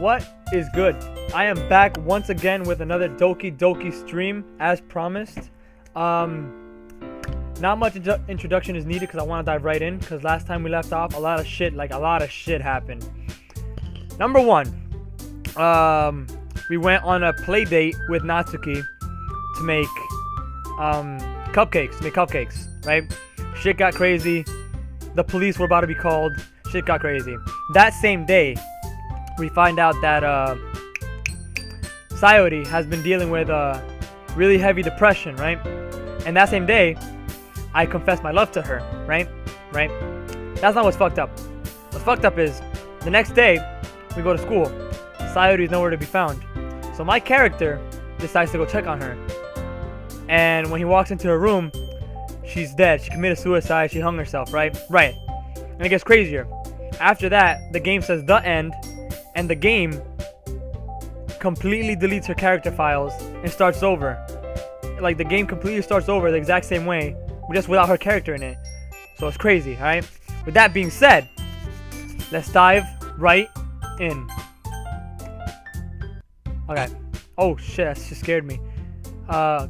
What is good? I am back once again with another Doki stream as promised. Not much introduction is needed because I want to dive right in, because last time we left off a lot of shit happened. Number one, we went on a play date with Natsuki to make cupcakes, right? Shit got crazy. The police were about to be called. Shit got crazy. That same day, we find out that Sayori has been dealing with really heavy depression, right? And that same day, I confessed my love to her, right? That's not what's fucked up. What's fucked up is, the next day, we go to school. Sayori is nowhere to be found. So my character decides to go check on her. And when he walks into her room, she's dead. She committed suicide. She hung herself, right? Right. And it gets crazier. After that, the game says the end. And the game completely deletes her character files and starts over. Like, the game completely starts over the exact same way, just without her character in it. So it's crazy, alright? With that being said, let's dive right in. Okay. Oh shit, that just scared me.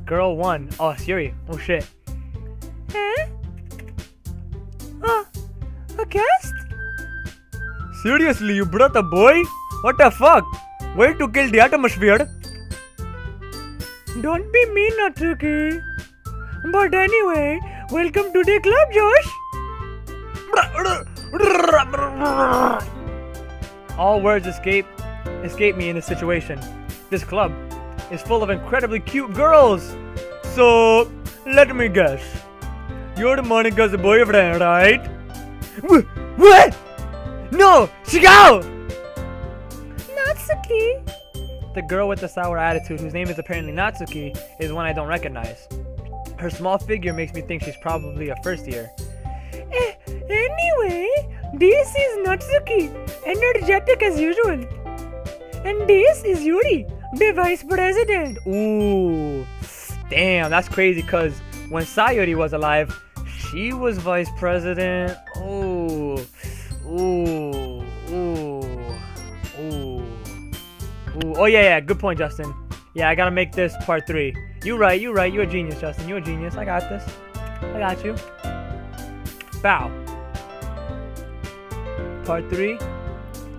Girl 1. Oh, it's Yuri. Oh shit. Eh? A guest? Seriously, you brought a boy? What the fuck? Way to kill the atmosphere. Don't be mean, Natsuki. But anyway, welcome to the club, Josh. All words escape me in this situation. This club is full of incredibly cute girls. So, let me guess. You're Monica's boyfriend, right? What? No! Shigao! Natsuki! The girl with the sour attitude, whose name is apparently Natsuki, is one I don't recognize. Her small figure makes me think she's probably a first year. Anyway, this is Natsuki, energetic as usual. And this is Yuri, the vice president. Ooh, damn, that's crazy, because when Sayori was alive, she was vice president. Ooh, ooh, ooh, ooh. Ooh. Oh yeah, good point, Justin. Yeah, I gotta make this part 3. You right, you're a genius, Justin. You're a genius. I got this. I got you. Bow. Part 3.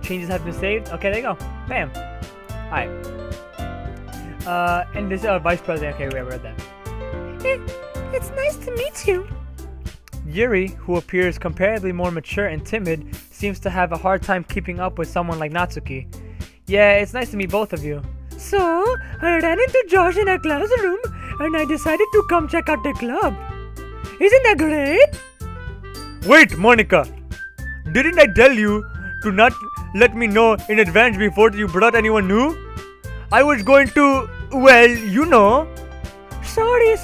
Changes have been saved. Okay, there you go. Bam. Alright. And this is vice president. Okay, we read that. It's nice to meet you. Yuri, who appears comparatively more mature and timid, seems to have a hard time keeping up with someone like Natsuki. Yeah, it's nice to meet both of you. So, I ran into Josh in a classroom and I decided to come check out the club. Isn't that great? Wait, Monica. Didn't I tell you to not let me know in advance before you brought anyone new? I was going to, well, you know. Sorry.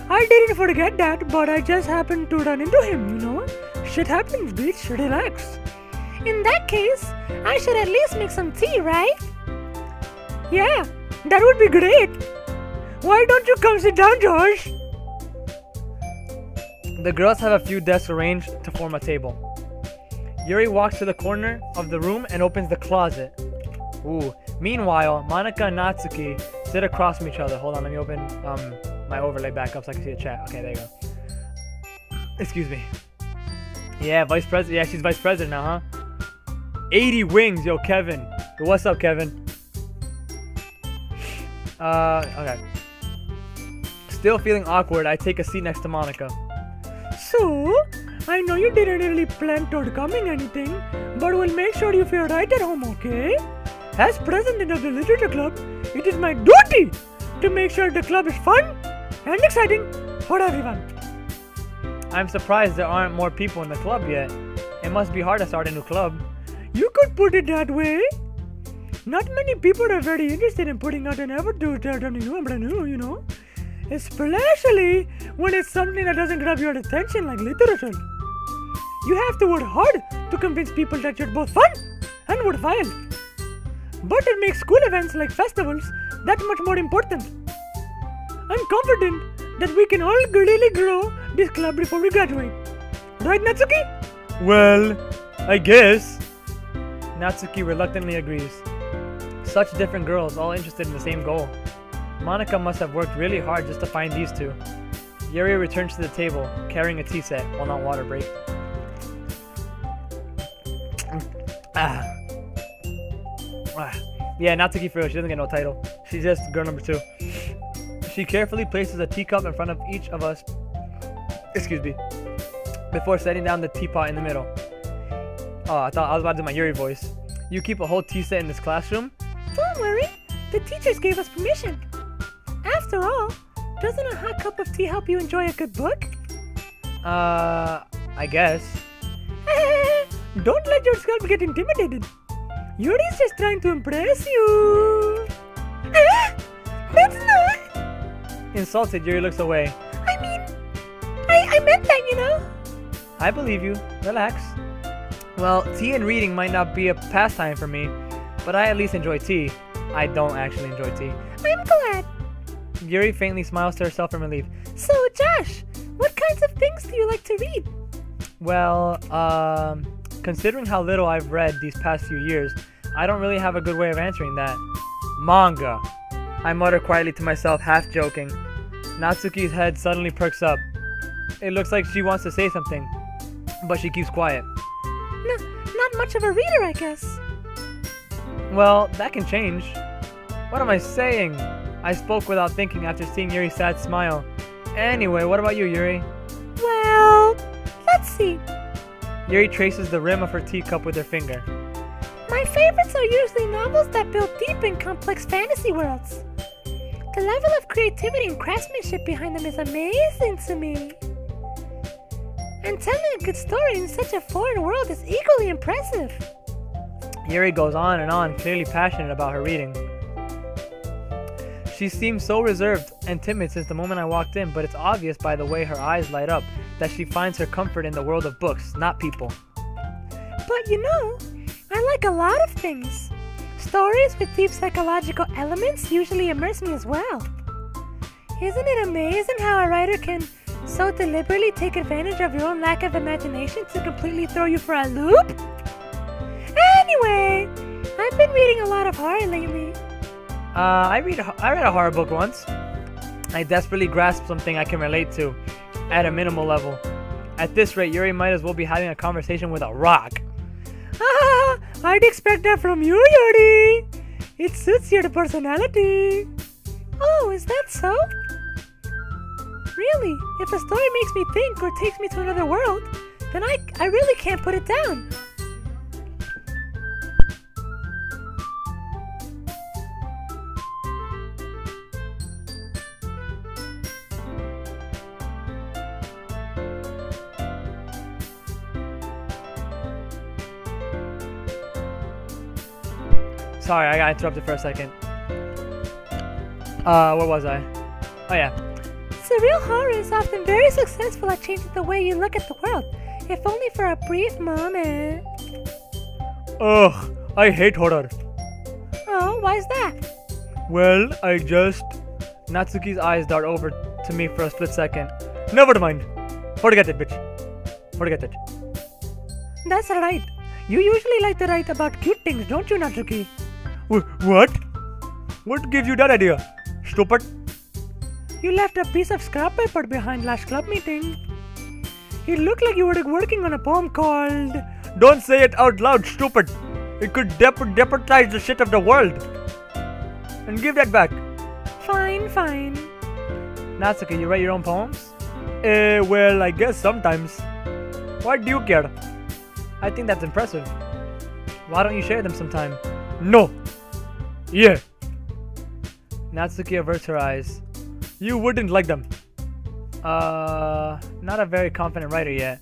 I didn't forget that, but I just happened to run into him, you know. Shit happens, bitch. Relax. In that case, I should at least make some tea, right? Yeah, that would be great. Why don't you come sit down, Josh? The girls have a few desks arranged to form a table. Yuri walks to the corner of the room and opens the closet. Ooh. Meanwhile, Monica and Natsuki sit across from each other. Hold on, let me open my overlay back up so I can see the chat. Okay, there you go. Excuse me. Yeah, vice president. Yeah, she's vice president now, huh? 80 wings, yo, Kevin. Yo, what's up, Kevin? Okay. Still feeling awkward, I take a seat next to Monica. So, I know you didn't really plan toward coming anything, but we'll make sure you feel right at home, okay? As president of the literature club, it is my duty to make sure the club is fun and exciting for everyone. I'm surprised there aren't more people in the club yet. It must be hard to start a new club. You could put it that way. Not many people are very interested in putting out an effort to start something new, you know? Especially when it's something that doesn't grab your attention like literature. You have to work hard to convince people that you're both fun and worthwhile. But it makes school events like festivals that much more important. I'm confident that we can all really grow this club before we graduate. Right, Natsuki? Well, I guess. Natsuki reluctantly agrees. Such different girls, all interested in the same goal. Monica must have worked really hard just to find these two. Yuri returns to the table, carrying a tea set, while not water break. Yeah, Natsuki for real, she doesn't get no title. She's just girl number 2. She carefully places a teacup in front of each of us, before setting down the teapot in the middle. Oh, I thought I was about to do my Yuri voice. You keep a whole tea set in this classroom? Don't worry, the teachers gave us permission. After all, doesn't a hot cup of tea help you enjoy a good book? I guess. Don't let yourself get intimidated. Yuri's just trying to impress you. That's not... Insulted, Yuri looks away. I mean, I meant that, you know? I believe you. Relax. Well, tea and reading might not be a pastime for me, but I at least enjoy tea. I don't actually enjoy tea. I'm glad. Yuri faintly smiles to herself in relief. So, Josh, what kinds of things do you like to read? Well, considering how little I've read these past few years, I don't really have a good way of answering that. Manga. I mutter quietly to myself, half joking. Natsuki's head suddenly perks up. It looks like she wants to say something, but she keeps quiet. Not much of a reader, I guess. Well, that can change. What am I saying? I spoke without thinking after seeing Yuri's sad smile. Anyway, what about you, Yuri? Well, let's see. Yuri traces the rim of her teacup with her finger. My favorites are usually novels that build deep and complex fantasy worlds. The level of creativity and craftsmanship behind them is amazing to me. And telling a good story in such a foreign world is equally impressive. Yuri goes on, clearly passionate about her reading. She seems so reserved and timid since the moment I walked in, but it's obvious by the way her eyes light up that she finds her comfort in the world of books, not people. But you know, I like a lot of things. Stories with deep psychological elements usually immerse me as well. Isn't it amazing how a writer can so deliberately take advantage of your own lack of imagination to completely throw you for a loop? Anyway, I've been reading a lot of horror lately. I read a horror book once. I desperately grasped something I can relate to, at a minimal level. At this rate, Yuri might as well be having a conversation with a rock. I'd expect that from you, Yuri. It suits your personality. Oh, is that so? Really, if a story makes me think or takes me to another world, then I really can't put it down. Sorry, I got interrupted for a second. Where was I? Oh yeah. Surreal horror is often very successful at changing the way you look at the world, if only for a brief moment. Ugh, I hate horror. Oh, why's that? Well, Natsuki's eyes dart over to me for a split second. Never mind. Forget it, bitch. Forget it. That's right. You usually like to write about cute things, don't you, Natsuki? What? What gives you that idea? Stupid. You left a piece of scrap paper behind last club meeting. It looked like you were working on a poem called... Don't say it out loud, stupid. It could deputize the shit of the world. And give that back. Fine, fine. Natsuki, you write your own poems? Well, I guess sometimes. Why do you care? I think that's impressive. Why don't you share them sometime? No. Yeah. Natsuki averts her eyes. You wouldn't like them. Not a very confident writer yet.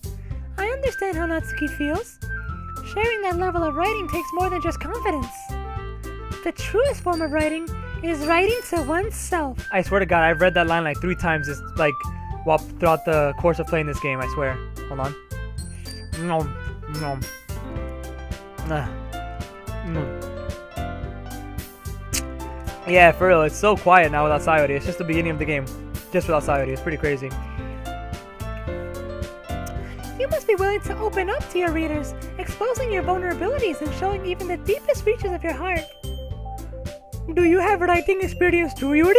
I understand how Natsuki feels. Sharing that level of writing takes more than just confidence. The truest form of writing is writing to oneself. I swear to God, I've read that line like 3 times. It's like throughout the course of playing this game. I swear. Hold on. Nom, nom. Yeah, for real. It's so quiet now without Sayori. It's just the beginning of the game. Just without Sayori. It's pretty crazy. You must be willing to open up to your readers, express exposing your vulnerabilities and showing even the deepest reaches of your heart. Do you have writing experience too, Yuri?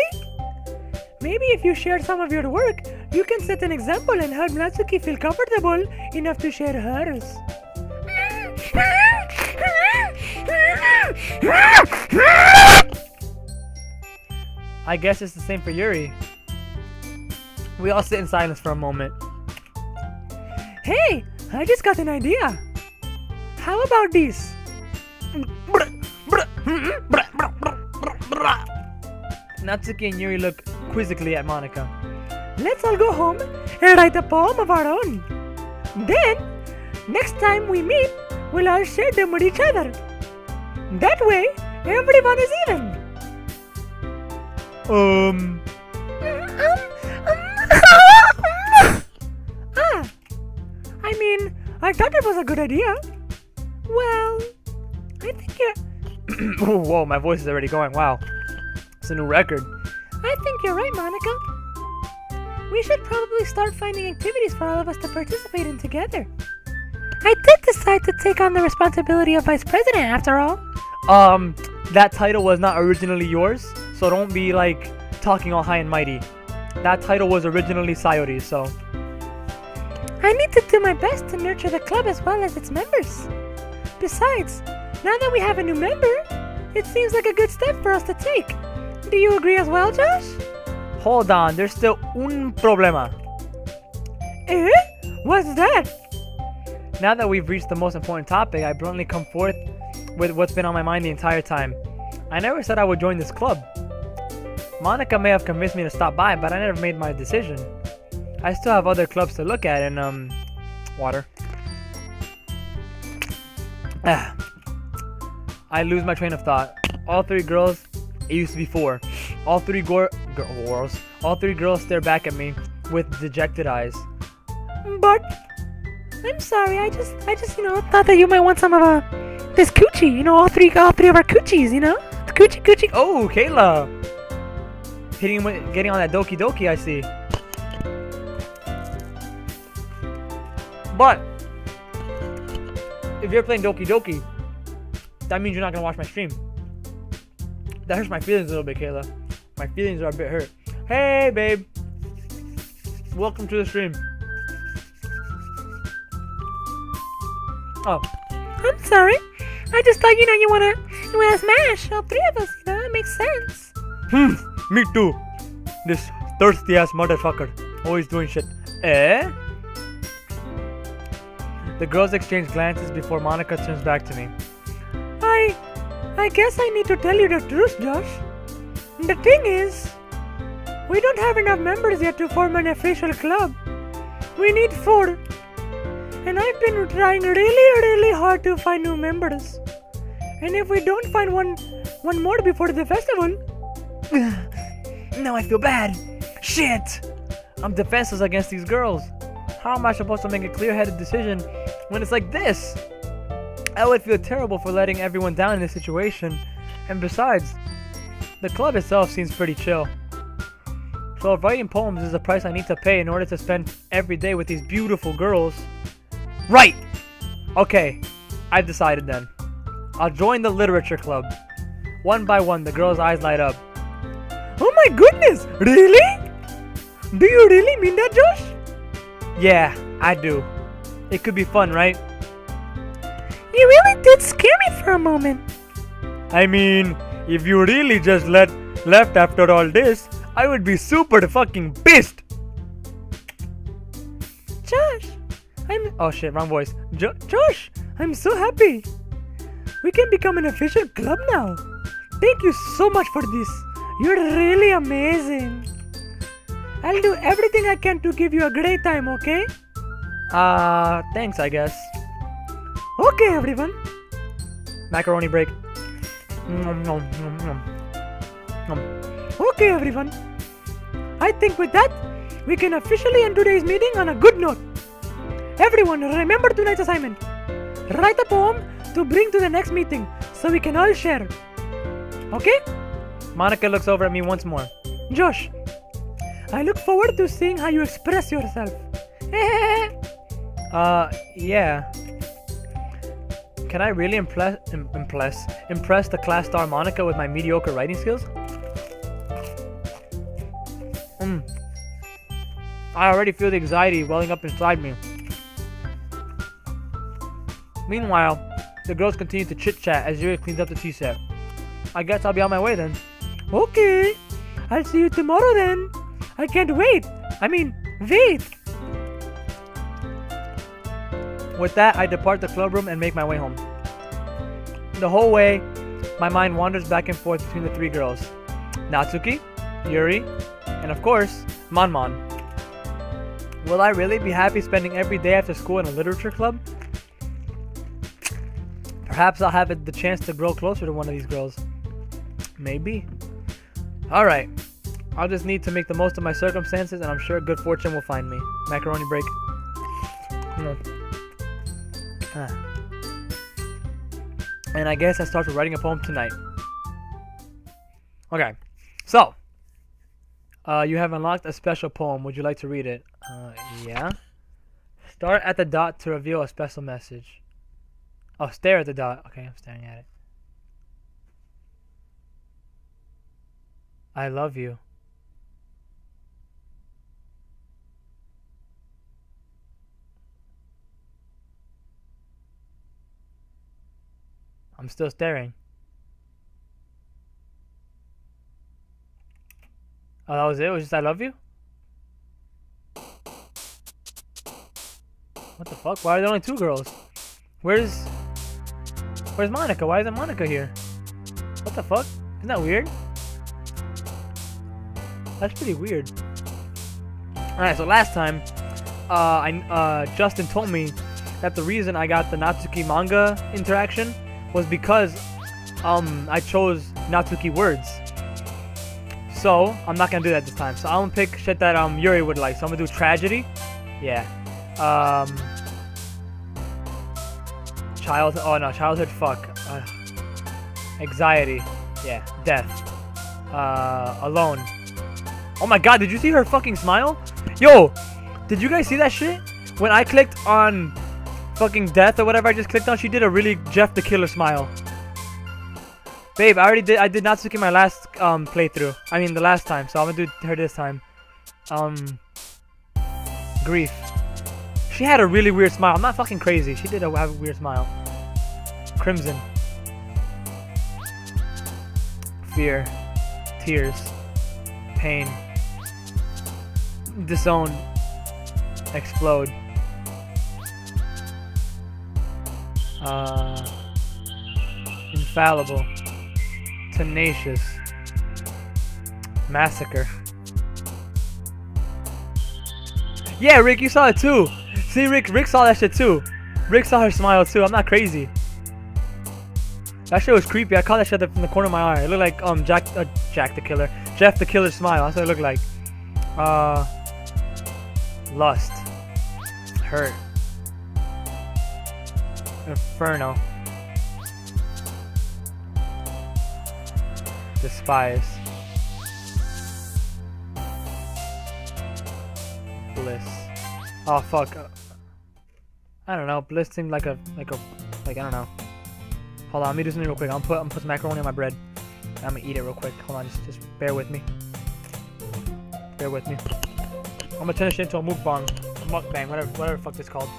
Maybe if you share some of your work, you can set an example and help Natsuki feel comfortable enough to share hers. I guess it's the same for Yuri. We all sit in silence for a moment. Hey, I just got an idea. How about this? Natsuki and Yuri look quizzically at Monica. Let's all go home and write a poem of our own. Then, next time we meet, we'll all share them with each other. That way, everyone is even. I mean, I thought it was a good idea. Well, I think you're... Whoa, my voice is already going. Wow. It's a new record. I think you're right, Monica. We should probably start finding activities for all of us to participate in together. I did decide to take on the responsibility of vice president after all. That title was not originally yours, so don't be like talking all high and mighty. That title was originally Sayori's, so... I need to do my best to nurture the club as well as its members. Besides, now that we have a new member, it seems like a good step for us to take. Do you agree as well, Josh? Hold on, there's still un problema. Eh? What's that? Now that we've reached the most important topic, I bluntly come forth with what's been on my mind the entire time. I never said I would join this club. Monica may have convinced me to stop by, but I never made my decision. I still have other clubs to look at and, water. I lose my train of thought. All three girls, it used to be four. All three girls stare back at me with dejected eyes. But I'm sorry, I just thought that you might want some of this coochie, all three of our coochies, The coochie. Oh, Kayla! Getting on that Doki Doki, I see. But if you're playing Doki Doki, that means you're not gonna watch my stream. That hurts my feelings a little bit, Kayla. My feelings are a bit hurt. Hey, babe. Welcome to the stream. Oh. I'm sorry. I just thought, you wanna smash all three of us, it makes sense. Me too. This thirsty ass motherfucker. Always doing shit. Eh? The girls exchange glances before Monica turns back to me. I guess I need to tell you the truth, Josh. The thing is, we don't have enough members yet to form an official club. We need 4. And I've been trying really hard to find new members. And if we don't find one more before the festival... Now I feel bad. Shit! I'm defenseless against these girls. How am I supposed to make a clear-headed decision when it's like this? I would feel terrible for letting everyone down in this situation. And besides, the club itself seems pretty chill. So if writing poems is the price I need to pay in order to spend every day with these beautiful girls... Right! Okay, I've decided then. I'll join the literature club. One by one, the girls' eyes light up. Oh my goodness! Really? Do you really mean that, Josh? Yeah, I do. It could be fun, right? You really did scare me for a moment. I mean, if you really just left after all this, I would be super fucking pissed. Josh, Oh shit, wrong voice. Josh, I'm so happy. We can become an official club now. Thank you so much for this. You're really amazing. I'll do everything I can to give you a great time, okay? Thanks, I guess. Okay, everyone. Macaroni break. Okay, everyone. I think with that, we can officially end today's meeting on a good note. Everyone, remember tonight's assignment. Write a poem to bring to the next meeting so we can all share. Okay? Monica looks over at me once more. Josh, I look forward to seeing how you express yourself. Yeah. can I really impress the class star Monica with my mediocre writing skills? I already feel the anxiety welling up inside me. Meanwhile, the girls continue to chit-chat as Yuri cleans up the tea set. I guess I'll be on my way then. Okay, I'll see you tomorrow then. I can't wait. I mean, wait. With that, I depart the club room and make my way home. The whole way, my mind wanders back and forth between the three girls. Natsuki, Yuri, and of course, Monmon. Will I really be happy spending every day after school in a literature club? Perhaps I'll have the chance to grow closer to one of these girls. Maybe. Alright. I'll just need to make the most of my circumstances, and I'm sure good fortune will find me. Macaroni break. And I guess I start with writing a poem tonight. Okay. So. You have unlocked a special poem. Would you like to read it? Yeah. Start at the dot to reveal a special message. Oh, stare at the dot. Okay, I'm staring at it. I love you. I'm still staring. Oh, that was it? It was just I love you? What the fuck? Why are there only two girls? Where's Monica? Why isn't Monica here? What the fuck? Isn't that weird? That's pretty weird. Alright, so last time, Justin told me that the reason I got the Natsuki manga interaction was because I chose Natsuki words. So I'm not gonna do that this time. So I'm gonna pick shit that Yuri would like. So I'm gonna do tragedy. Yeah. Childhood. Oh no, childhood. Fuck. Anxiety. Yeah. Death. Alone. Oh my god, did you see her fucking smile? Yo, did you guys see that shit? When I clicked on fucking death or whatever I just clicked on, she did a really Jeff the Killer smile. Babe, I did Natsuki my last playthrough. I mean the last time, so I'm gonna do her this time. Grief. She had a really weird smile. I'm not fucking crazy. She did have a weird smile. Crimson. Fear. Tears. Pain. Disown. Explode. Infallible. Tenacious. Massacre. Yeah, Rick, you saw it too. See, Rick saw that shit too. Rick saw her smile too. I'm not crazy. That shit was creepy. I caught that shit from the corner of my eye. It looked like Jeff the Killer smile. That's what it looked like. Lust. Hurt. Inferno. Despise. Bliss. Oh fuck. I don't know. Bliss seemed like I don't know. Hold on, let me do something real quick. I'm gonna put some macaroni on my bread. I'm gonna eat it real quick. Hold on, just bear with me. Bear with me. I'm gonna turn this shit into a mukbang, whatever the fuck this called.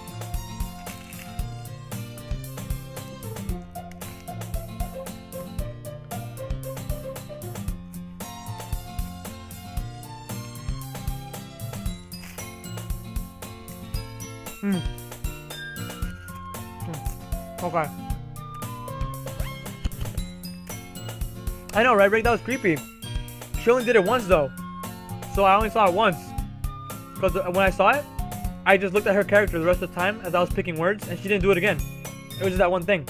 Okay. I know, right, Rick? That was creepy. She only did it once, though. So I only saw it once. Because when I saw it, I just looked at her character the rest of the time as I was picking words, and she didn't do it again. It was just that one thing.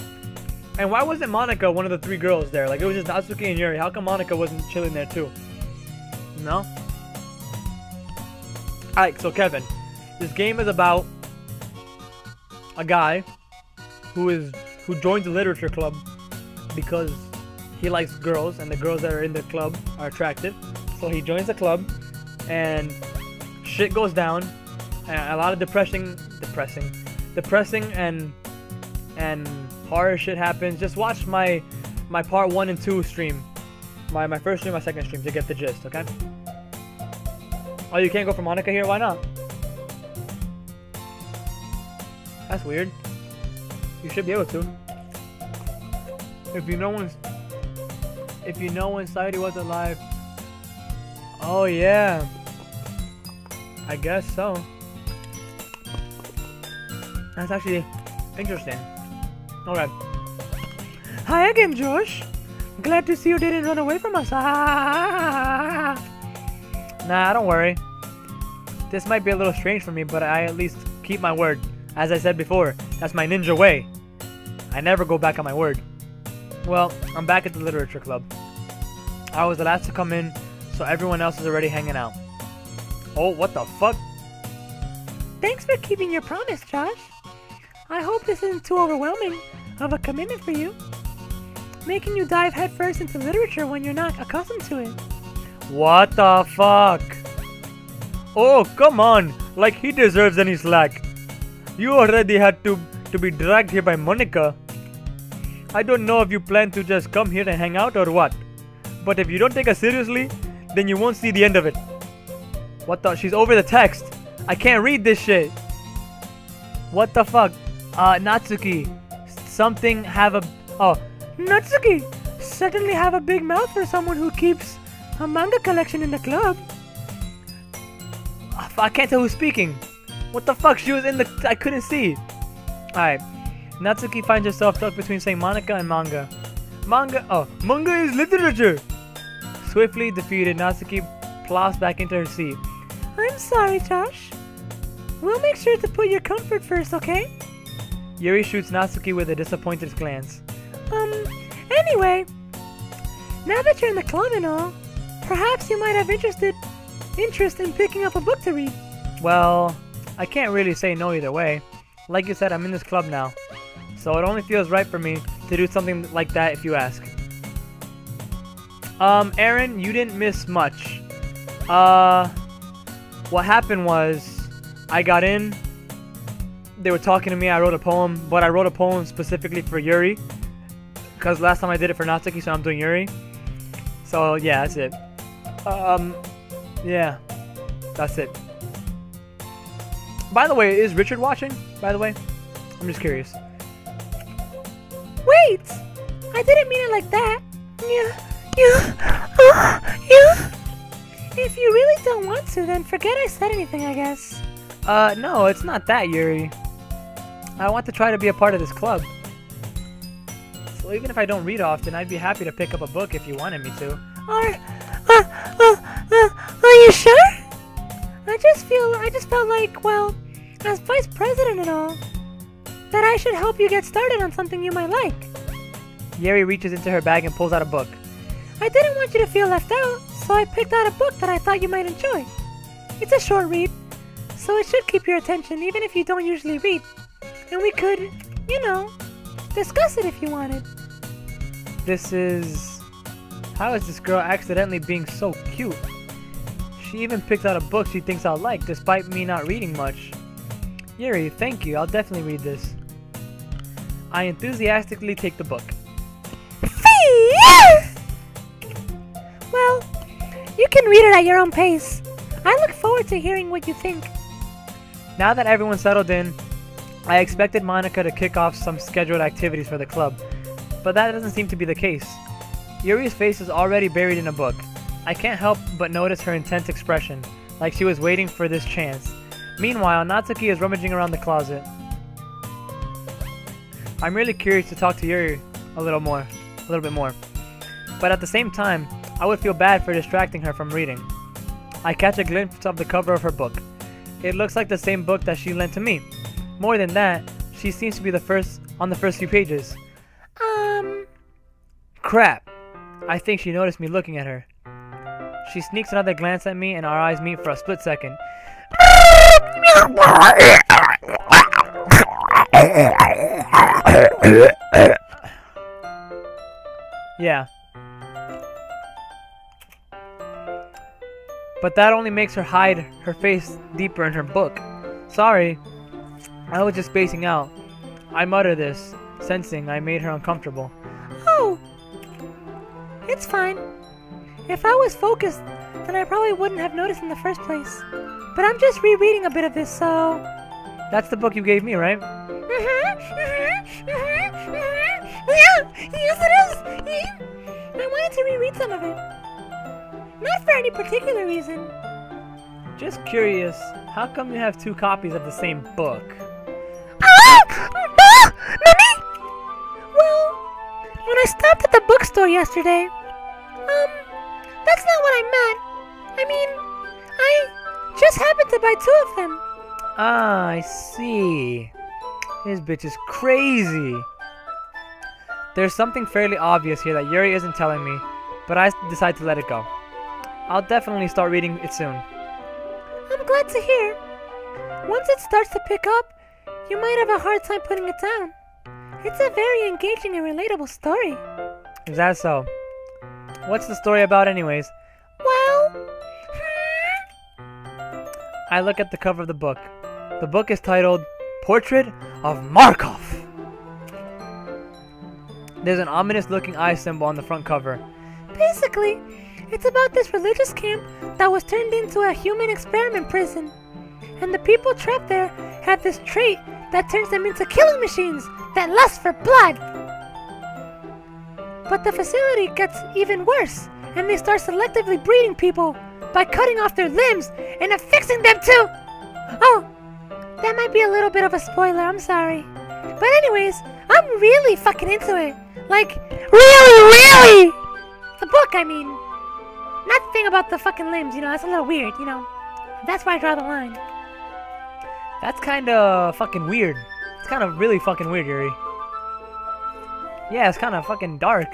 And why wasn't Monica one of the three girls there? Like, it was just Natsuki and Yuri. How come Monica wasn't chilling there, too? No? Alright, so Kevin. This game is about a guy who joins a literature club because he likes girls, and the girls that are in the club are attractive. So he joins the club, and shit goes down, and a lot of depressing and horror shit happens, just watch my part 1 and 2 stream. My first stream, my second stream to get the gist, okay? Oh, you can't go for Monica here? Why not? That's weird. You should be able to. If you know when Society was alive. Oh yeah. I guess so. That's actually interesting. Alright. Hi again, Josh. Glad to see you didn't run away from us. Nah, don't worry. This might be a little strange for me, but I at least keep my word. As I said before, that's my ninja way. I never go back on my word. Well, I'm back at the literature club. I was the last to come in, so everyone else is already hanging out. Oh, what the fuck? Thanks for keeping your promise, Josh. I hope this isn't too overwhelming of a commitment for you. Making you dive headfirst into literature when you're not accustomed to it. What the fuck? Oh, come on. Like he deserves any slack. You already had to be dragged here by Monica. I don't know if you plan to just come here and hang out or what. But if you don't take us seriously, then you won't see the end of it. What the? She's over the text. I can't read this shit. What the fuck? Natsuki. Something have a... Oh. Natsuki. Certainly have a big mouth for someone who keeps a manga collection in the club. I can't tell who's speaking. What the fuck? She was in the... I couldn't see. Alright. Natsuki finds herself stuck between saying Monica and manga. Manga is literature! Swiftly defeated, Natsuki plops back into her seat. I'm sorry, Josh. We'll make sure to put your comfort first, okay? Yuri shoots Natsuki with a disappointed glance. Anyway, now that you're in the club and all, perhaps you might have interest in picking up a book to read. Well, I can't really say no either way. Like you said, I'm in this club now. So it only feels right for me to do something like that if you ask. Aaron, you didn't miss much. What happened was, I got in, they were talking to me, I wrote a poem, but I wrote a poem specifically for Yuri. Because last time I did it for Natsuki, so I'm doing Yuri. So yeah, that's it. Yeah, that's it. By the way, is Richard watching? By the way, I'm just curious. Wait! I didn't mean it like that. Yeah. If you really don't want to, then forget I said anything, I guess. No, it's not that, Yuri. I want to try to be a part of this club. So even if I don't read often, I'd be happy to pick up a book if you wanted me to. Are you sure? I just felt like, well, as vice president and all, that I should help you get started on something you might like. Yuri reaches into her bag and pulls out a book. I didn't want you to feel left out, so I picked out a book that I thought you might enjoy. It's a short read, so it should keep your attention even if you don't usually read. And we could, you know, discuss it if you wanted. How is this girl accidentally being so cute? She even picked out a book she thinks I'll like, despite me not reading much. Yuri, thank you, I'll definitely read this. I enthusiastically take the book. Well, you can read it at your own pace. I look forward to hearing what you think. Now that everyone's settled in, I expected Monica to kick off some scheduled activities for the club, but that doesn't seem to be the case. Yuri's face is already buried in a book. I can't help but notice her intense expression, like she was waiting for this chance. Meanwhile, Natsuki is rummaging around the closet. I'm really curious to talk to Yuri a little bit more. But at the same time, I would feel bad for distracting her from reading. I catch a glimpse of the cover of her book. It looks like the same book that she lent to me. More than that, she seems to be on the first few pages. Crap! I think she noticed me looking at her. She sneaks another glance at me and our eyes meet for a split second. Yeah. But that only makes her hide her face deeper in her book. Sorry. I was just spacing out. I mutter this, sensing I made her uncomfortable. Oh, it's fine. If I was focused, then I probably wouldn't have noticed in the first place. But I'm just rereading a bit of this, so... That's the book you gave me, right? Yeah, yes it is! I wanted to reread some of it. Not for any particular reason. Just curious, how come you have 2 copies of the same book? Nani? Well, when I stopped at the bookstore yesterday, that's not what I meant. I mean, I just happened to buy 2 of them. Ah, I see. This bitch is crazy. There's something fairly obvious here that Yuri isn't telling me, but I decide to let it go. I'll definitely start reading it soon. I'm glad to hear. Once it starts to pick up, you might have a hard time putting it down. It's a very engaging and relatable story. Is that so? What's the story about anyways? Well... I look at the cover of the book. The book is titled Portrait of Markov. There's an ominous looking eye symbol on the front cover. Basically, it's about this religious camp that was turned into a human experiment prison. And the people trapped there have this trait that turns them into killing machines that lust for blood. But the facility gets even worse, and they start selectively breeding people by cutting off their limbs and affixing them to... Oh, that might be a little bit of a spoiler, I'm sorry. But anyways, I'm really fucking into it. Like, really! The book, I mean. Not the thing about the fucking limbs, you know, that's a little weird, you know. That's why I draw the line. That's kinda fucking weird. It's kinda really fucking weird, Yuri. Yeah, it's kinda fucking dark.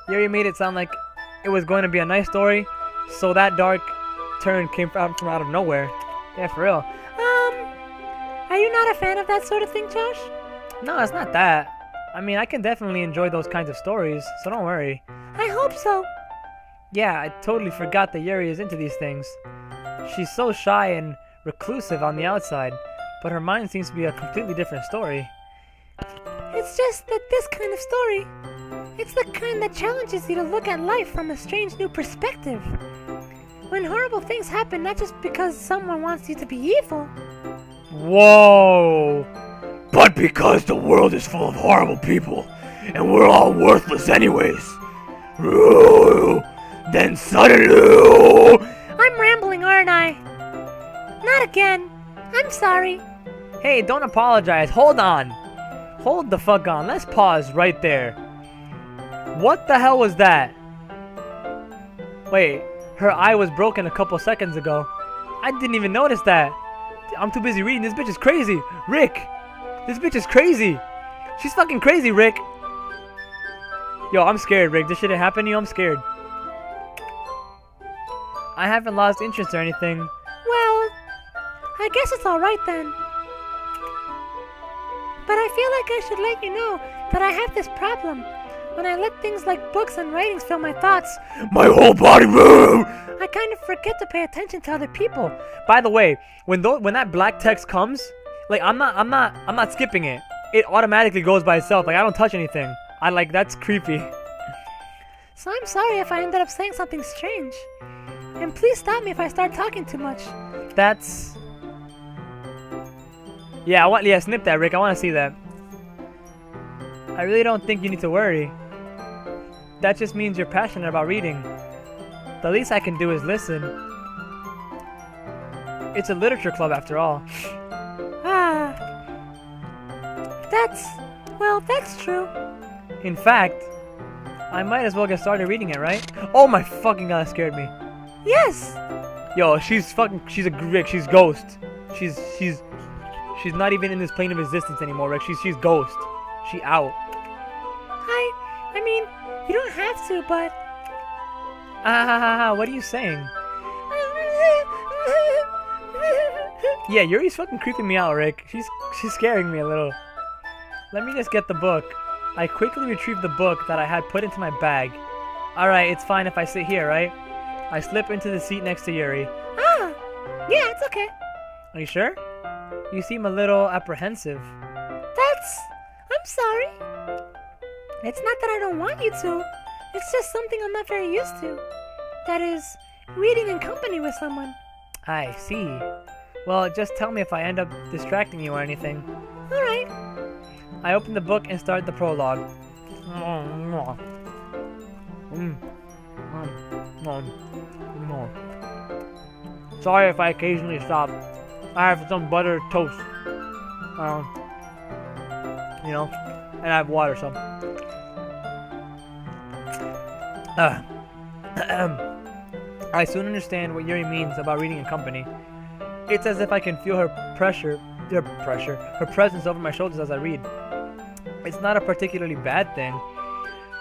Yuri made it sound like it was going to be a nice story, so that dark turn came from out of nowhere. Yeah, for real. Are you not a fan of that sort of thing, Josh? No, it's not that. I mean, I can definitely enjoy those kinds of stories, so don't worry. I hope so. Yeah, I totally forgot that Yuri is into these things. She's so shy and reclusive on the outside, but her mind seems to be a completely different story. It's just that this kind of story, it's the kind that challenges you to look at life from a strange new perspective. When horrible things happen, not just because someone wants you to be evil. Whoa! But because the world is full of horrible people, and we're all worthless anyways. Then suddenly... I'm rambling, aren't I? Not again. I'm sorry. Hey, don't apologize. Hold on. Hold the fuck on. Let's pause right there. What the hell was that? Wait, her eye was broken a couple seconds ago. I didn't even notice that. I'm too busy reading. This bitch is crazy. Rick! This bitch is crazy. She's fucking crazy, Rick. Yo, I'm scared, Rick. This shit happened to you. I'm scared. I haven't lost interest or anything. Well, I guess it's alright then. But I feel like I should let you know that I have this problem. When I let things like books and writings fill my thoughts, my whole body moves. I kind of forget to pay attention to other people. By the way, when that black text comes, like I'm not skipping it. It automatically goes by itself. Like I don't touch anything. That's creepy. So I'm sorry if I ended up saying something strange. And please stop me if I start talking too much. That's... Yeah, snip that, Rick. I want to see that. I really don't think you need to worry. That just means you're passionate about reading. The least I can do is listen. It's a literature club after all. That's true. In fact, I might as well get started reading it, right? Oh my fucking god, that scared me. Yes! Yo, she's a Rick, she's ghost. She's not even in this plane of existence anymore, Rick. She's ghost. She out. I mean, you don't have to, but... What are you saying? Yeah, Yuri's fucking creeping me out, Rick. She's scaring me a little. Let me just get the book. I quickly retrieved the book that I had put into my bag. Alright, it's fine if I sit here, right? I slip into the seat next to Yuri. Ah! Yeah, it's okay. Are you sure? You seem a little apprehensive. I'm sorry. It's not that I don't want you to. It's just something I'm not very used to. That is, reading in company with someone. I see. Well, just tell me if I end up distracting you or anything. Alright. I open the book and start the prologue. Sorry if I occasionally stop. I have some buttered toast. You know, and I have water, so. I soon understand what Yuri means about reading in company. It's as if I can feel her presence over my shoulders as I read. It's not a particularly bad thing.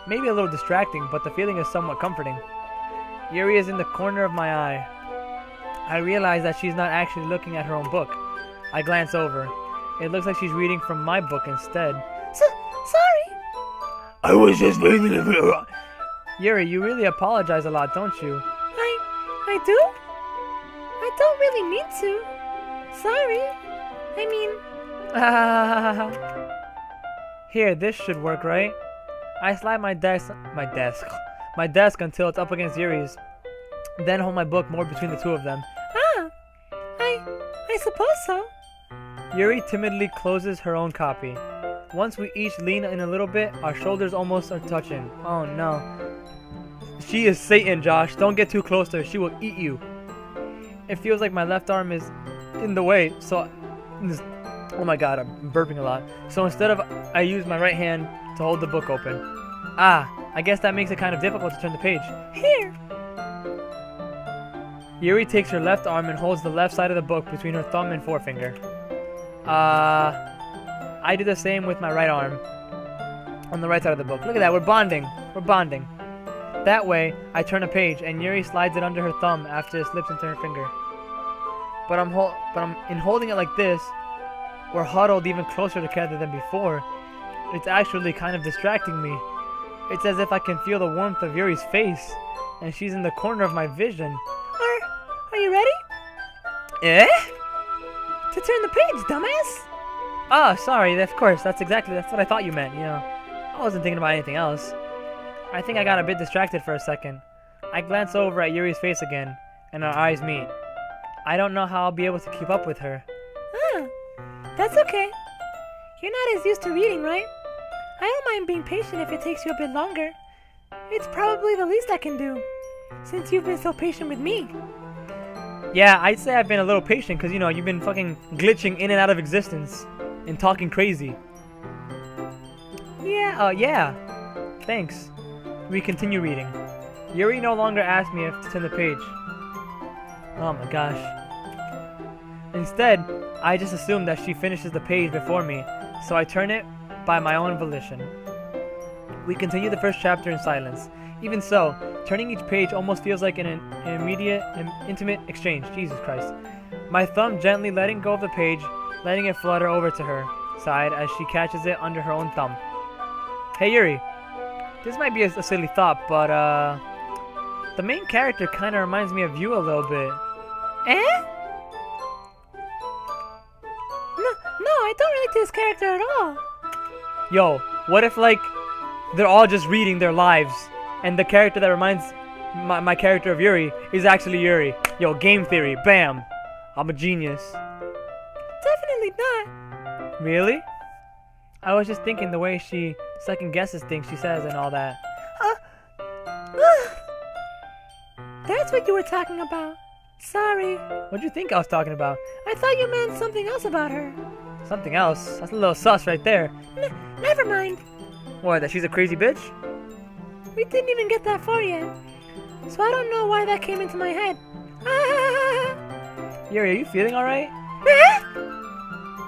Maybe a little distracting, but the feeling is somewhat comforting. Yuri is in the corner of my eye. I realize that she's not actually looking at her own book. I glance over. It looks like she's reading from my book instead. Sorry. I was just reading it. Yuri, you really apologize a lot, don't you? I do? I don't really mean to. Sorry. I mean... Here, this should work, right? I slide my desk until it's up against Yuri's. Then hold my book more between the two of them. I suppose so. Yuri timidly closes her own copy. Once we each lean in a little bit, our shoulders almost are touching. Oh no. She is Satan, Josh. Don't get too close to her. She will eat you. It feels like my left arm is in the way, so... Oh my god, I'm burping a lot. So instead of... I use my right hand to hold the book open. I guess that makes it kind of difficult to turn the page. Here. Yuri takes her left arm and holds the left side of the book between her thumb and forefinger. I do the same with my right arm on the right side of the book. Look at that, we're bonding. We're bonding. That way, I turn a page and Yuri slides it under her thumb after it slips into her finger. But in holding it like this, we're huddled even closer together than before. It's actually kind of distracting me. It's as if I can feel the warmth of Yuri's face, and she's in the corner of my vision. Are you ready? Eh? To turn the page, dumbass! Oh, sorry, of course, that's what I thought you meant, you know. I wasn't thinking about anything else. I think I got a bit distracted for a second. I glance over at Yuri's face again, and our eyes meet. I don't know how I'll be able to keep up with her. That's okay. You're not as used to reading, right? I don't mind being patient if it takes you a bit longer. It's probably the least I can do, since you've been so patient with me. Yeah, I'd say I've been a little patient, because, you know, you've been fucking glitching in and out of existence and talking crazy. Yeah, thanks. We continue reading. Yuri no longer asks me to turn the page. Oh my gosh. Instead, I just assume that she finishes the page before me, so I turn it by my own volition. We continue the first chapter in silence. Even so, turning each page almost feels like an immediate and intimate exchange. Jesus Christ. My thumb gently letting go of the page, letting it flutter over to her side as she catches it under her own thumb. Hey Yuri, this might be a silly thought, but the main character kind of reminds me of you a little bit. Eh? No, I don't relate to this character at all. Yo, what if, like, they're all just reading their lives, and the character that reminds my character of Yuri is actually Yuri? Yo, game theory, bam! I'm a genius. Definitely not. Really? I was just thinking the way she second guesses things she says and all that. That's what you were talking about. Sorry. What'd you think I was talking about? I thought you meant something else about her. Something else? That's a little sus right there. Never mind. What, that she's a crazy bitch? We didn't even get that far yet. So I don't know why that came into my head. Yuri, are you feeling alright?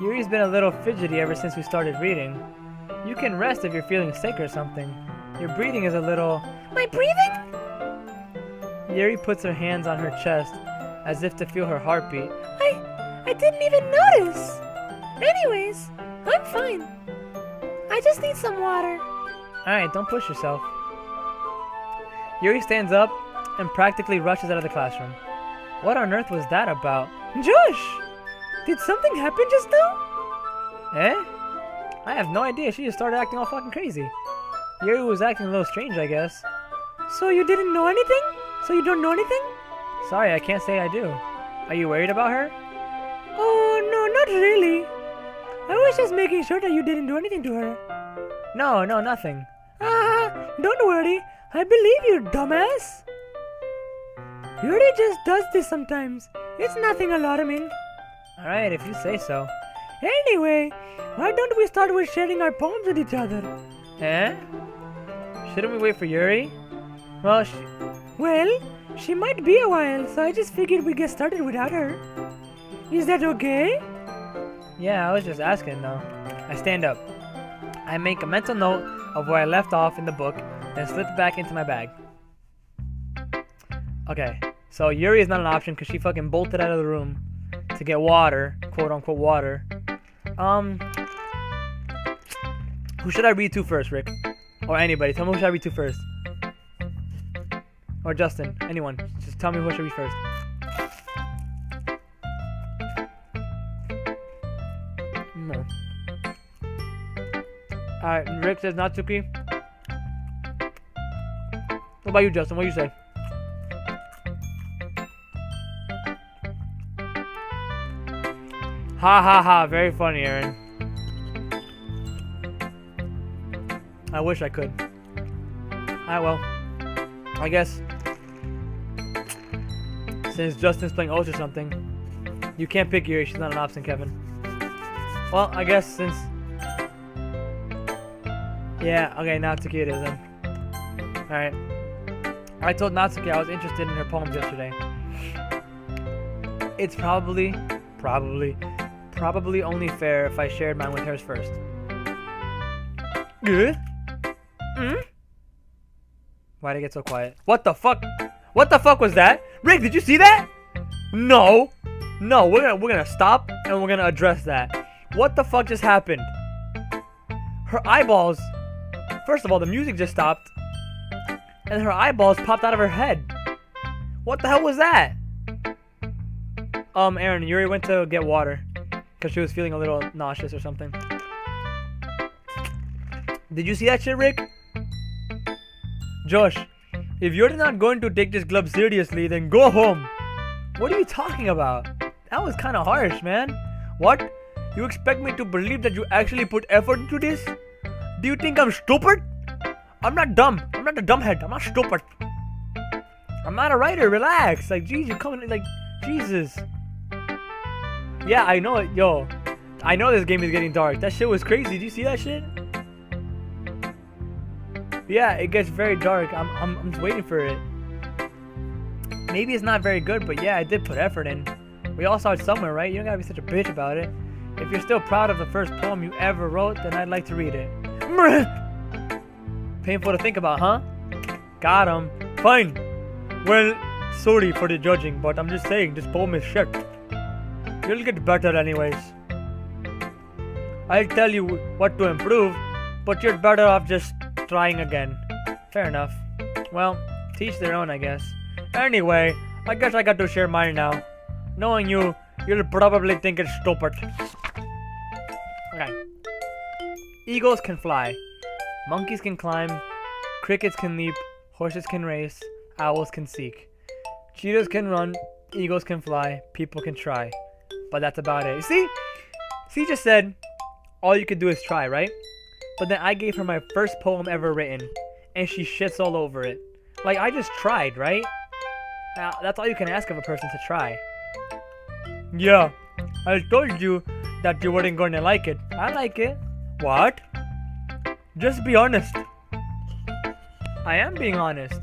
Yuri's been a little fidgety ever since we started reading. You can rest if you're feeling sick or something. Your breathing is a little... My breathing? Yuri puts her hands on her chest as if to feel her heartbeat. I didn't even notice. Anyways, I'm fine. I just need some water. Alright, don't push yourself. Yuri stands up and practically rushes out of the classroom. What on earth was that about? Josh! Did something happen just now? Eh? I have no idea. She just started acting all fucking crazy. Yuri was acting a little strange, I guess. So you didn't know anything? So you don't know anything? Sorry, I can't say I do. Are you worried about her? Oh, no, not really. I was just making sure that you didn't do anything to her. No, nothing. Don't worry. I believe you, dumbass. Yuri just does this sometimes. It's nothing alarming. Alright, if you say so. Anyway, why don't we start with sharing our poems with each other? Eh? Shouldn't we wait for Yuri? Well, she might be a while, so I just figured we'd get started without her. Is that okay? Yeah, I was just asking though. I stand up. I make a mental note of where I left off in the book, then slip it back into my bag. Okay, so Yuri is not an option because she fucking bolted out of the room to get water, quote unquote water. Who should I read to first, Rick? Or anybody? Tell me who should I read to first. Or Justin, anyone. Just tell me who should I read first. No. Alright, Rick says Natsuki. What about you, Justin? What do you say? Ha ha ha, very funny, Aaron. I wish I could. Alright, well. I guess since Justin's playing Oath or something, you can't pick Yuri, she's not an option, Kevin. Well, I guess since... Yeah, okay, Natsuki it is then. Alright. I told Natsuki I was interested in her poems yesterday. It's probably only fair if I shared mine with hers first. Good? Why'd I get so quiet? What the fuck? What the fuck was that? Rick, did you see that? No. No, we're gonna stop and we're gonna address that. What the fuck just happened? Her eyeballs... First of all, the music just stopped. And her eyeballs popped out of her head. What the hell was that? Aaron, Yuri went to get water. Because she was feeling a little nauseous or something. Did you see that shit, Rick? Josh, if you're not going to take this club seriously, then go home. What are you talking about? That was kind of harsh, man. What? You expect me to believe that you actually put effort into this? Do you think I'm stupid? I'm not dumb. I'm not a dumbhead. I'm not stupid. I'm not a writer. Relax. Like, geez, you're coming, like, Jesus. Yeah, I know it. Yo, I know this game is getting dark. That shit was crazy. Did you see that shit? Yeah, it gets very dark. I'm just waiting for it. Maybe it's not very good, but yeah, I did put effort in. We all saw it somewhere, right? You don't gotta be such a bitch about it. If you're still proud of the first poem you ever wrote, then I'd like to read it. Painful to think about, huh? Got him. Fine. Well, sorry for the judging, but I'm just saying, this poem is shit. You'll get better anyways. I'll tell you what to improve, but you're better off just trying again. Fair enough. Well, teach their own, I guess. Anyway, I guess I got to share mine now. Knowing you, you'll probably think it's stupid. Okay. Eagles can fly. Monkeys can climb. Crickets can leap. Horses can race. Owls can seek. Cheetahs can run. Eagles can fly. People can try. But that's about it. See? She just said, all you could do is try, right? But then I gave her my first poem ever written, and she shits all over it. Like, I just tried, right? Now, that's all you can ask of a person, to try. Yeah, I told you that you weren't going to like it. I like it. What? Just be honest. I am being honest.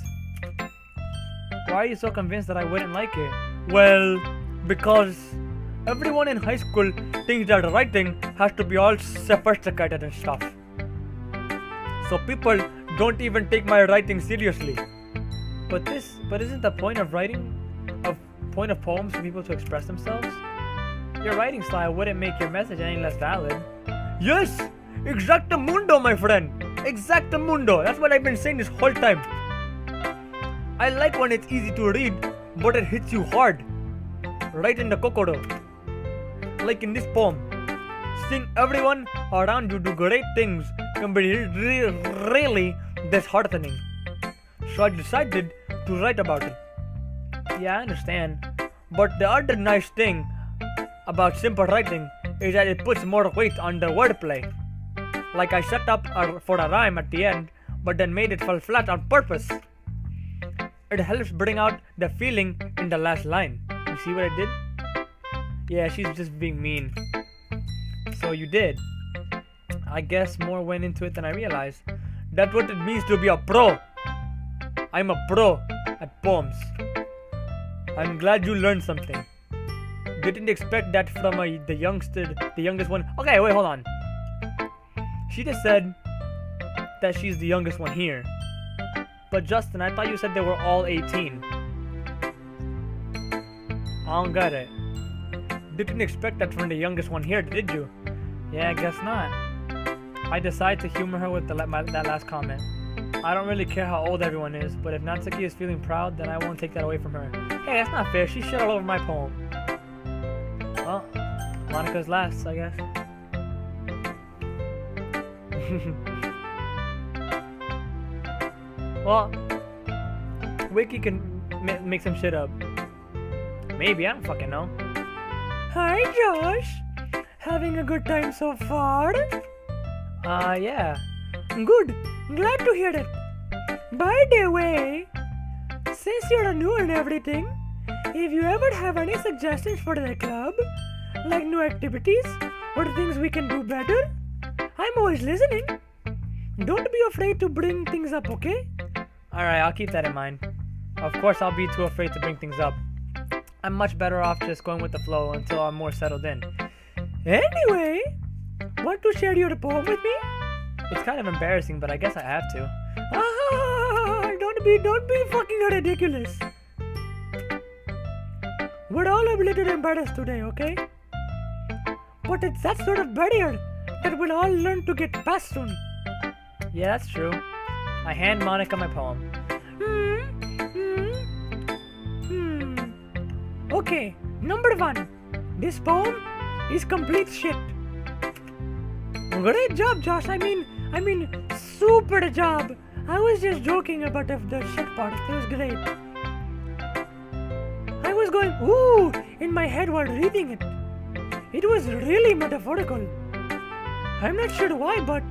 Why are you so convinced that I wouldn't like it? Well, because everyone in high school thinks that writing has to be all sophisticated and stuff. So people don't even take my writing seriously. But isn't the point of writing, point of poems for people to express themselves? Your writing style wouldn't make your message any less valid. Yes! Exactamundo, my friend! Exactamundo! That's what I've been saying this whole time. I like when it's easy to read, but it hits you hard. Right in the kokoro. Like in this poem. seeing everyone around you do great things can be really disheartening. So I decided to write about it. Yeah, I understand. But the other nice thing about simple writing is that it puts more weight on the wordplay. Like I set up for a rhyme at the end, but then made it fall flat on purpose. It helps bring out the feeling in the last line. You see what I did? Yeah, she's just being mean. So you did. I guess more went into it than I realized. That's what it means to be a pro. I'm a pro at poems. I'm glad you learned something. Didn't expect that from the youngest one. Okay, wait, hold on. She just said that she's the youngest one here. But Justin, I thought you said they were all 18. I don't get it. Didn't expect that from the youngest one here, did you? Yeah, I guess not. I decided to humor her with that last comment. I don't really care how old everyone is, but if Natsuki is feeling proud, then I won't take that away from her. Hey, that's not fair. She shit all over my poem. Well, Monika's last, I guess. Well, Wiki can make some shit up. Maybe, I don't fucking know. Hi, Josh. Having a good time so far? Yeah. Good. Glad to hear it. By the way, since you're new and everything, if you ever have any suggestions for the club, like new activities or things we can do better, I'm always listening. Don't be afraid to bring things up, okay? Alright, I'll keep that in mind. Of course, I'll be too afraid to bring things up. I'm much better off just going with the flow until I'm more settled in. Anyway, want to share your poem with me? It's kind of embarrassing, but I guess I have to. Don't be fucking ridiculous. We're all a little embarrassed today, okay? But it's that sort of barrier that we'll all learn to get past soon. Yeah, that's true. I hand Monika my poem. Okay, number 1. This poem is complete shit. Great job, Josh. I mean, super job. I was just joking about the shit part. It was great. I was going, ooh, in my head while reading it. It was really metaphorical. I'm not sure why, but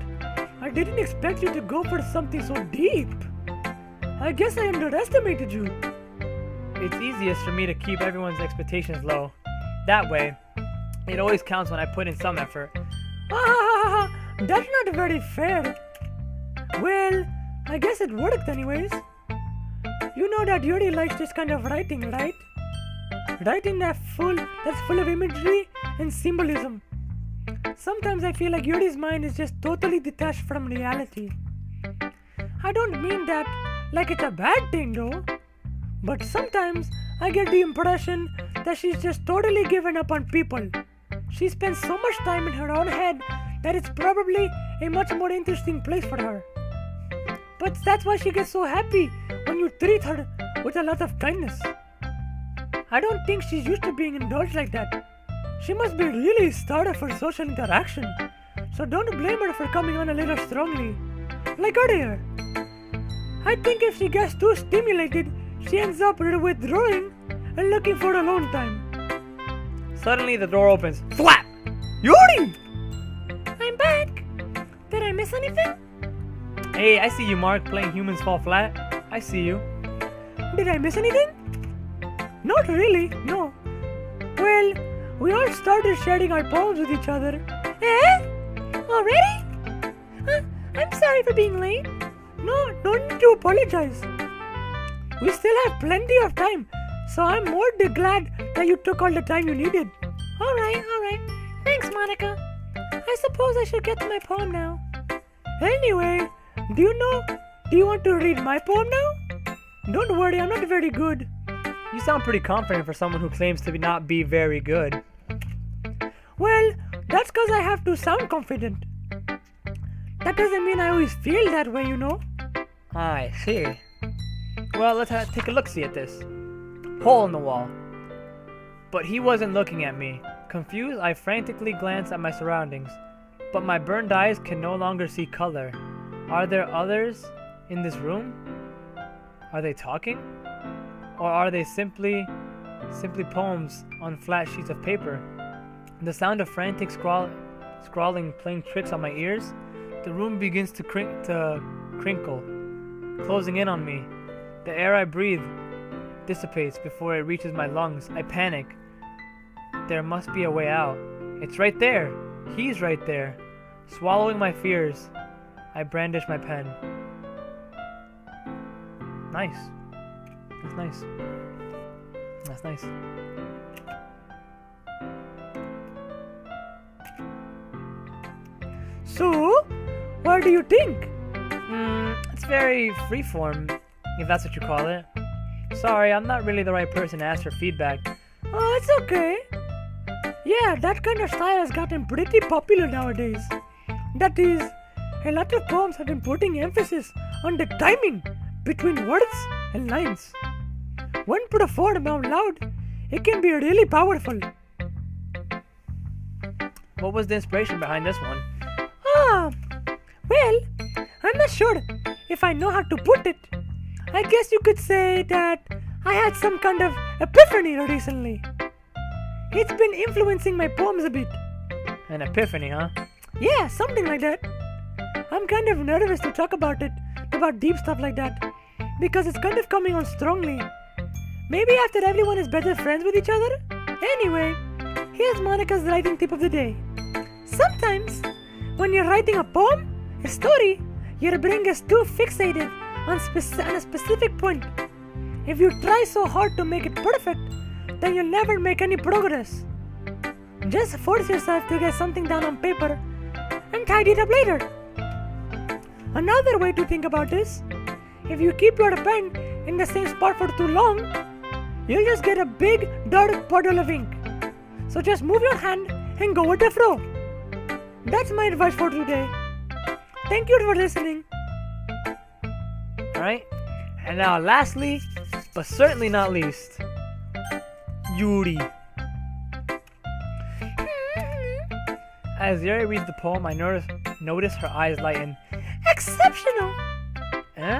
I didn't expect you to go for something so deep. I guess I underestimated you. It's easiest for me to keep everyone's expectations low. That way, it always counts when I put in some effort. That's not very fair. Well, I guess it worked anyways. You know that Yuri likes this kind of writing, right? Writing that's full of imagery and symbolism. Sometimes I feel like Yuri's mind is just totally detached from reality. I don't mean that like it's a bad thing though. But sometimes I get the impression that she's just totally given up on people. She spends so much time in her own head that it's probably a much more interesting place for her. But that's why she gets so happy when you treat her with a lot of kindness. I don't think she's used to being indulged like that. She must be really starved for social interaction. So don't blame her for coming on a little strongly. Like earlier. I think if she gets too stimulated, she ends up withdrawing and looking for alone time. Suddenly the door opens. Flap! Yuri! I'm back. Did I miss anything? Hey, I see you, Mark, playing Humans Fall Flat. I see you. Did I miss anything? Not really, no. Well, we all started sharing our poems with each other. Eh? Already? I'm sorry for being late. No need to apologize. We still have plenty of time, so I'm more than glad that you took all the time you needed. Alright. Thanks, Monika. I suppose I should get to my poem now. Anyway, do you want to read my poem now? Don't worry, I'm not very good. You sound pretty confident for someone who claims to not be very good. Well, that's because I have to sound confident. That doesn't mean I always feel that way, you know? I see. Well, let's take a look-see at this. Hole in the wall. But he wasn't looking at me. Confused, I frantically glance at my surroundings, but my burned eyes can no longer see color. Are there others in this room? Are they talking? Or are they simply poems on flat sheets of paper? The sound of frantic scrawling playing tricks on my ears. The room begins to crinkle, closing in on me. The air I breathe dissipates before it reaches my lungs. I panic. There must be a way out. It's right there. He's right there. Swallowing my fears, I brandish my pen. Nice. That's nice. That's nice. So, what do you think? It's very freeform, if that's what you call it. Sorry, I'm not really the right person to ask for feedback. Oh, it's okay. Yeah, that kind of style has gotten pretty popular nowadays. That is, a lot of poems have been putting emphasis on the timing between words and lines. When put forward out loud, it can be really powerful. What was the inspiration behind this one? Well, I'm not sure if I know how to put it. I guess you could say that I had some kind of epiphany recently. It's been influencing my poems a bit. An epiphany, huh? Yeah, something like that. I'm kind of nervous to talk about it, about deep stuff like that, because it's kind of coming on strongly. Maybe after everyone is better friends with each other? Anyway, here's Monica's writing tip of the day. Sometimes, when you're writing a poem, a story, your brain gets too fixated on a specific point. If you try so hard to make it perfect, then you'll never make any progress. Just force yourself to get something down on paper and tidy it up later. Another way to think about this, if you keep your pen in the same spot for too long, you'll just get a big dark puddle of ink. So just move your hand and go with the flow. That's my advice for today. Thank you for listening. Alright, and now lastly, but certainly not least, Yuri. As Yuri reads the poem, I notice her eyes lighten. Exceptional!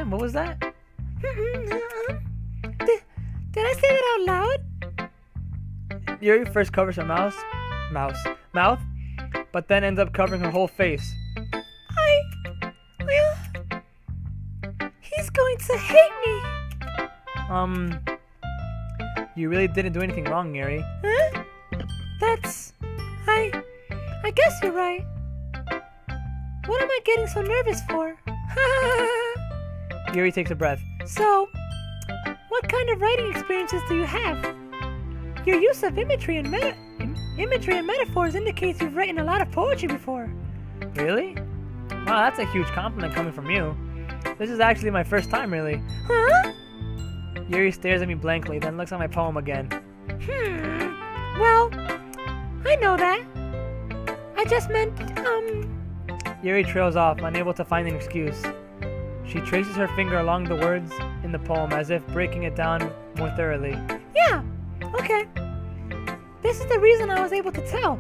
What was that? Did I say that out loud? Yuri first covers her mouth, but then ends up covering her whole face. Well, he's going to hate me. You really didn't do anything wrong, Yuri. Huh? I guess you're right. What am I getting so nervous for? Yuri takes a breath. So, what kind of writing experiences do you have? Your use of imagery and metaphors indicates you've written a lot of poetry before. Really? Wow, that's a huge compliment coming from you. This is actually my first time, really. Huh? Yuri stares at me blankly, then looks at my poem again. Well, I know that. I just meant, Yuri trails off, unable to find an excuse. She traces her finger along the words in the poem as if breaking it down more thoroughly. Yeah, okay. This is the reason I was able to tell.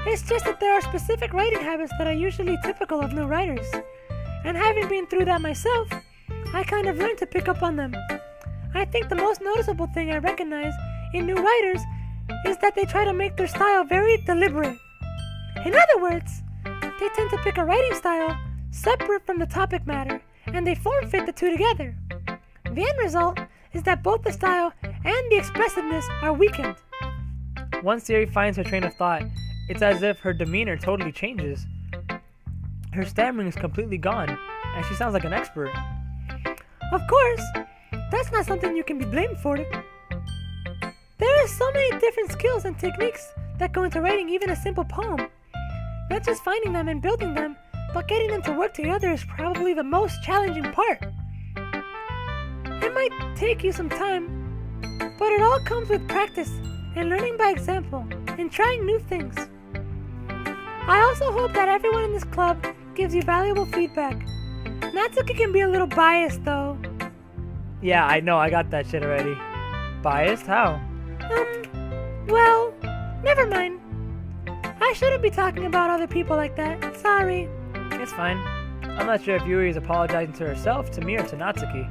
It's just that there are specific writing habits that are usually typical of new writers. And having been through that myself, I kind of learned to pick up on them. I think the most noticeable thing I recognize in new writers is that they try to make their style very deliberate. In other words, they tend to pick a writing style separate from the topic matter, and they form-fit the two together. The end result is that both the style and the expressiveness are weakened. Once Yuri finds her train of thought, it's as if her demeanor totally changes. Her stammering is completely gone, and she sounds like an expert. Of course, that's not something you can be blamed for. There are so many different skills and techniques that go into writing even a simple poem. Not just finding them and building them, but getting them to work together is probably the most challenging part. It might take you some time, but it all comes with practice and learning by example and trying new things. I also hope that everyone in this club gives you valuable feedback. Natsuki can be a little biased though. Yeah, I know, I got that shit already. Biased? How? Well, Never mind. I shouldn't be talking about other people like that. Sorry. It's fine. I'm not sure if Yuri is apologizing to herself, to me, or to Natsuki.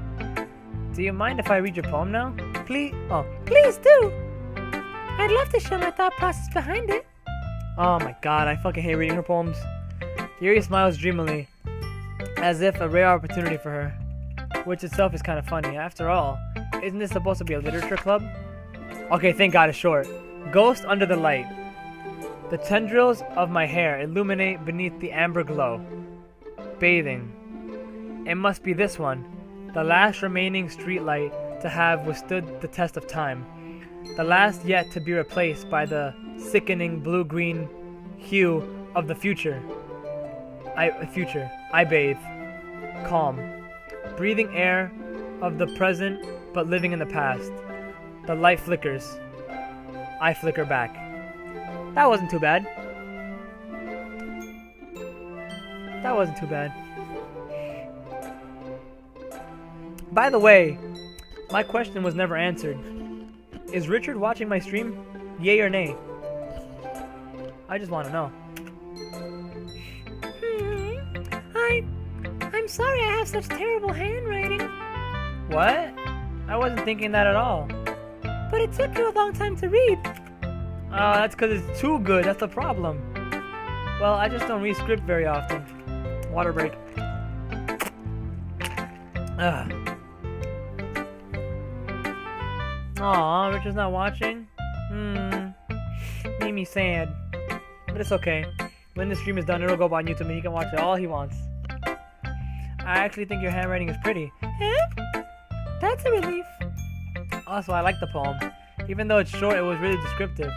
Do you mind if I read your poem now? Please? Oh. Please do. I'd love to share my thought process behind it. Oh my god, I fucking hate reading her poems. Yuri smiles dreamily, as if a rare opportunity for her, which itself is kind of funny. After all, isn't this supposed to be a literature club? Okay, thank god it's short. Ghost under the light. The tendrils of my hair illuminate beneath the amber glow. Bathing. It must be this one, the last remaining streetlight to have withstood the test of time. The last yet to be replaced by the sickening blue-green hue of the future. I bathe. Calm. Breathing air of the present but living in the past. The light flickers. I flicker back. That wasn't too bad. That wasn't too bad. By the way, my question was never answered. Is Richard watching my stream? Yay or nay? I just want to know. I'm sorry I have such terrible handwriting. What? I wasn't thinking that at all. But it took you a long time to read. Oh, that's because it's too good. That's the problem. Well, I just don't read script very often. Water break. Ugh. Aw, Richard's not watching? Made me sad. But it's okay. When the stream is done, it'll go up on YouTube and he can watch it all he wants. I actually think your handwriting is pretty. Eh? That's a relief. Also, I like the poem. Even though it's short, it was really descriptive.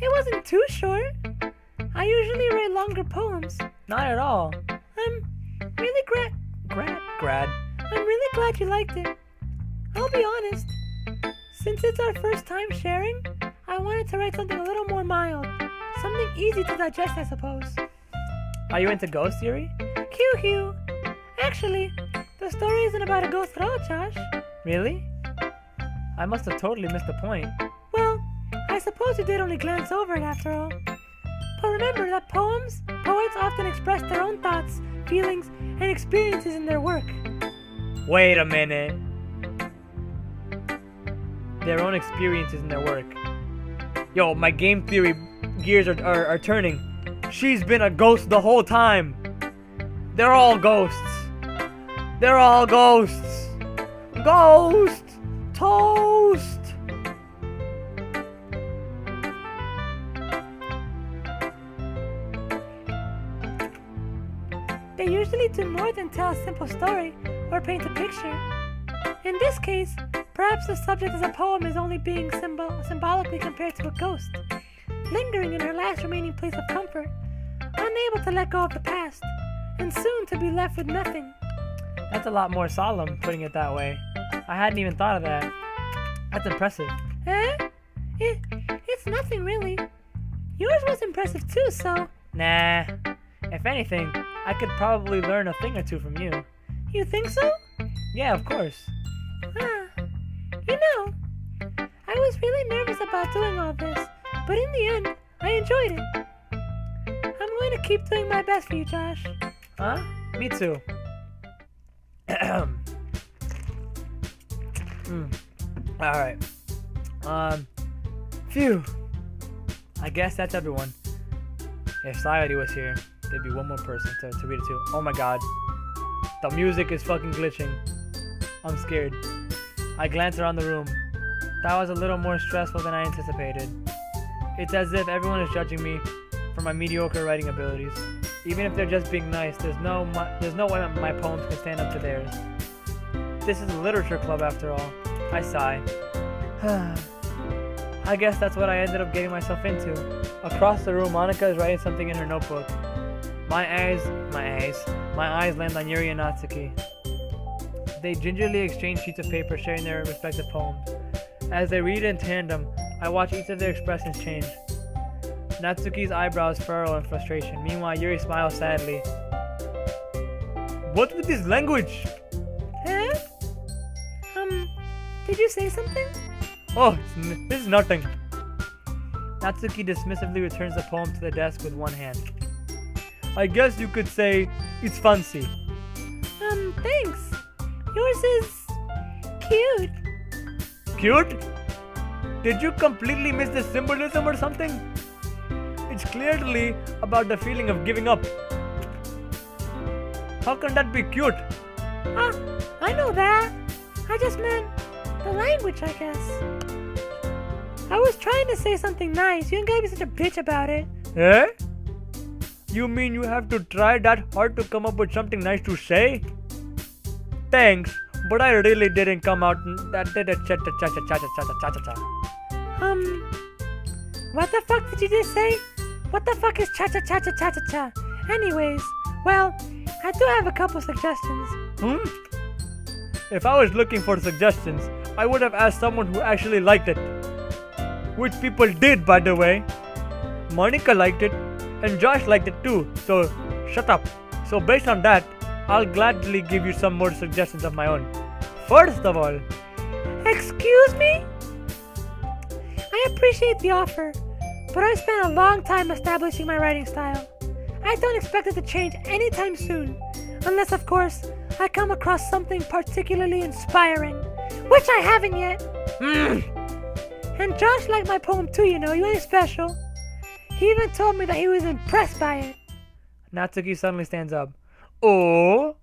It wasn't too short. I usually write longer poems. Not at all. I'm really Grad. I'm really glad you liked it. I'll be honest. Since it's our first time sharing, I wanted to write something a little more mild. Something easy to digest, I suppose. Are you into ghosts, Yuri? Hugh. Actually, the story isn't about a ghost at all, Josh. Really? I must have totally missed the point. Well, I suppose you did only glance over it after all. But remember that poets often express their own thoughts, feelings, and experiences in their work. Wait a minute. Their own experiences in their work. Yo, my game theory gears are turning. She's been a ghost the whole time. They're all ghosts. They're all ghosts. Ghost! Toast! They usually do more than tell a simple story or paint a picture. In this case, perhaps the subject of the poem is only being symbolically compared to a ghost, lingering in her last remaining place of comfort, unable to let go of the past, and soon to be left with nothing. That's a lot more solemn, putting it that way. I hadn't even thought of that. That's impressive. Eh? It's nothing really. Yours was impressive too, so... Nah. If anything, I could probably learn a thing or two from you. You think so? Yeah, of course. You know, I was really nervous about doing all this, but in the end, I enjoyed it. I'm going to keep doing my best for you, Josh. Huh? Me too. Alright. Phew. I guess that's everyone. If Society was here, there'd be one more person to read it to. Oh my god. The music is fucking glitching. I'm scared. I glance around the room. That was a little more stressful than I anticipated. It's as if everyone is judging me for my mediocre writing abilities. Even if they're just being nice, there's no way my poems can stand up to theirs. This is a literature club after all. I sigh. I guess that's what I ended up getting myself into. Across the room, Monica is writing something in her notebook. My eyes land on Yuri and Natsuki. They gingerly exchange sheets of paper, sharing their respective poems. As they read in tandem, I watch each of their expressions change. Natsuki's eyebrows furrow in frustration. Meanwhile, Yuri smiles sadly. What with this language? Huh? Did you say something? Oh, this is nothing. Natsuki dismissively returns the poem to the desk with one hand. I guess you could say it's fancy. Thanks. Yours is cute. Cute? Did you completely miss the symbolism or something? It's clearly about the feeling of giving up. How can that be cute? I know that. I just meant the language, I guess. I was trying to say something nice. You ain't gotta be such a bitch about it. Eh? You mean you have to try that hard to come up with something nice to say? Thanks, but I really didn't come out that did a cha-cha-cha-cha-cha-cha-cha-cha-cha. What the fuck did you just say? What the fuck is cha-cha-cha-cha-cha-cha-cha? Anyways, well, I do have a couple suggestions. If I was looking for suggestions, I would have asked someone who actually liked it. Which people did, by the way. Monica liked it, and Josh liked it too, so shut up. So based on that, I'll gladly give you some more suggestions of my own. First of all... Excuse me? I appreciate the offer, but I've spent a long time establishing my writing style. I don't expect it to change anytime soon, unless of course I come across something particularly inspiring, which I haven't yet. And Josh liked my poem too, you know, you ain't special. He even told me that he was impressed by it. Natsuki suddenly stands up. Oh,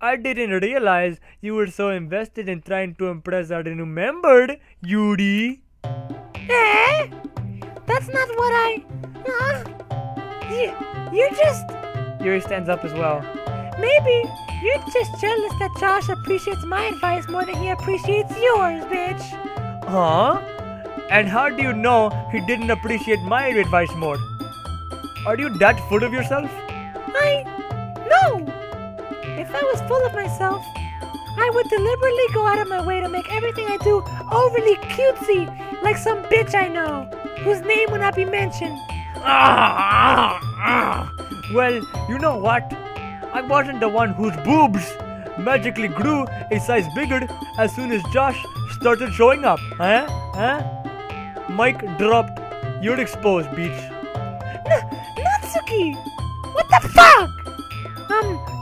I didn't realize you were so invested in trying to impress our new member, Yuri. Eh? That's not what I... You just... Yuri stands up as well. Maybe you're just jealous that Josh appreciates my advice more than he appreciates yours, bitch. Huh? And how do you know he didn't appreciate my advice more? Are you that full of yourself? No! If I was full of myself, I would deliberately go out of my way to make everything I do overly cutesy, like some bitch I know, whose name will not be mentioned. Well, you know what? I wasn't the one whose boobs magically grew a size bigger as soon as Josh started showing up. Mic dropped. You're exposed, bitch. Natsuki! What the fuck?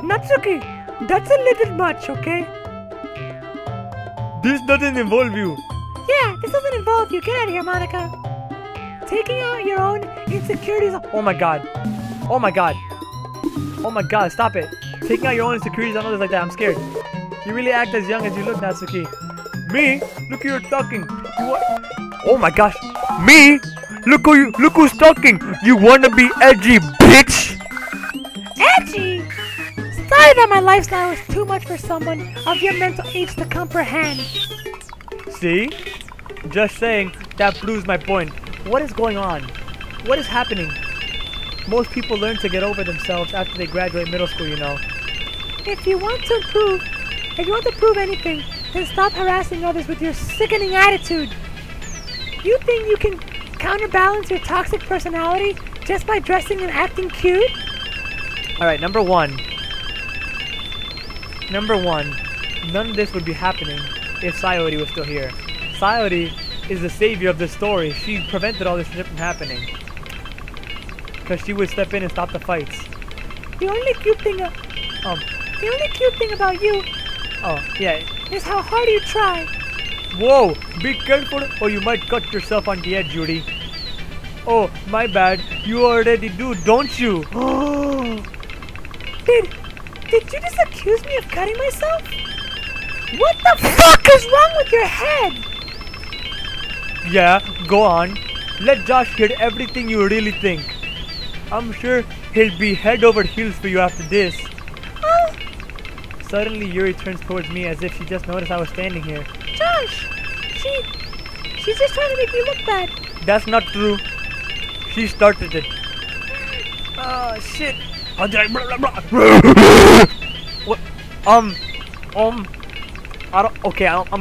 Natsuki, that's a little much, okay? This doesn't involve you. Yeah, this doesn't involve you. Get out of here, Monica. Taking out your own insecurities. Oh my god. Oh my god. Oh my god, stop it. Taking out your own insecurities on others like that, I'm scared. You really act as young as you look, Natsuki. Me? Look who you're talking. Oh my gosh. Me? Look who's talking. You wanna be edgy, bitch? Edgy? Sorry that my lifestyle is too much for someone of your mental age to comprehend. See? Just saying, that proves my point. What is going on? What is happening? Most people learn to get over themselves after they graduate middle school, you know. If you want to prove anything, then stop harassing others with your sickening attitude. You think you can counterbalance your toxic personality just by dressing and acting cute? Alright, number one, none of this would be happening if Sayori was still here. Sayori is the savior of this story. She prevented all this shit from happening. Because she would step in and stop the fights. The only cute thing about you is how hard you try. Whoa, be careful or you might cut yourself on the edge, Judy. Oh, my bad. You already do, don't you? Did you just accuse me of cutting myself? What the fuck is wrong with your head? Yeah, go on. Let Josh hear everything you really think. I'm sure he'll be head over heels for you after this. Suddenly, Yuri turns towards me as if she just noticed I was standing here. Josh! She's just trying to make you look bad. That's not true. She started it. Oh, shit. What? I'm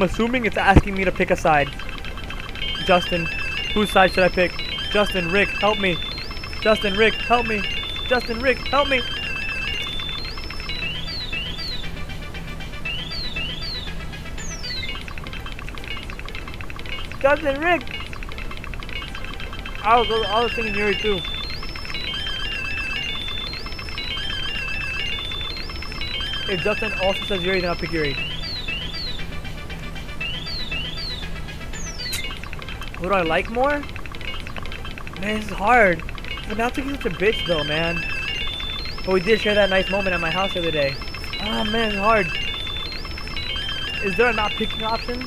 assuming it's asking me to pick a side. Justin, whose side should I pick? Justin, Rick, help me. Justin, Rick, help me. Justin, Rick, help me. Justin, Rick. I was thinking Yuri too. If Justin also says Yuri, then I'll pick Yuri. Who do I like more? Man, this is hard. But Natsuki's such a bitch though, man. But we did share that nice moment at my house the other day. Oh man, it's hard. Is there a not picking option?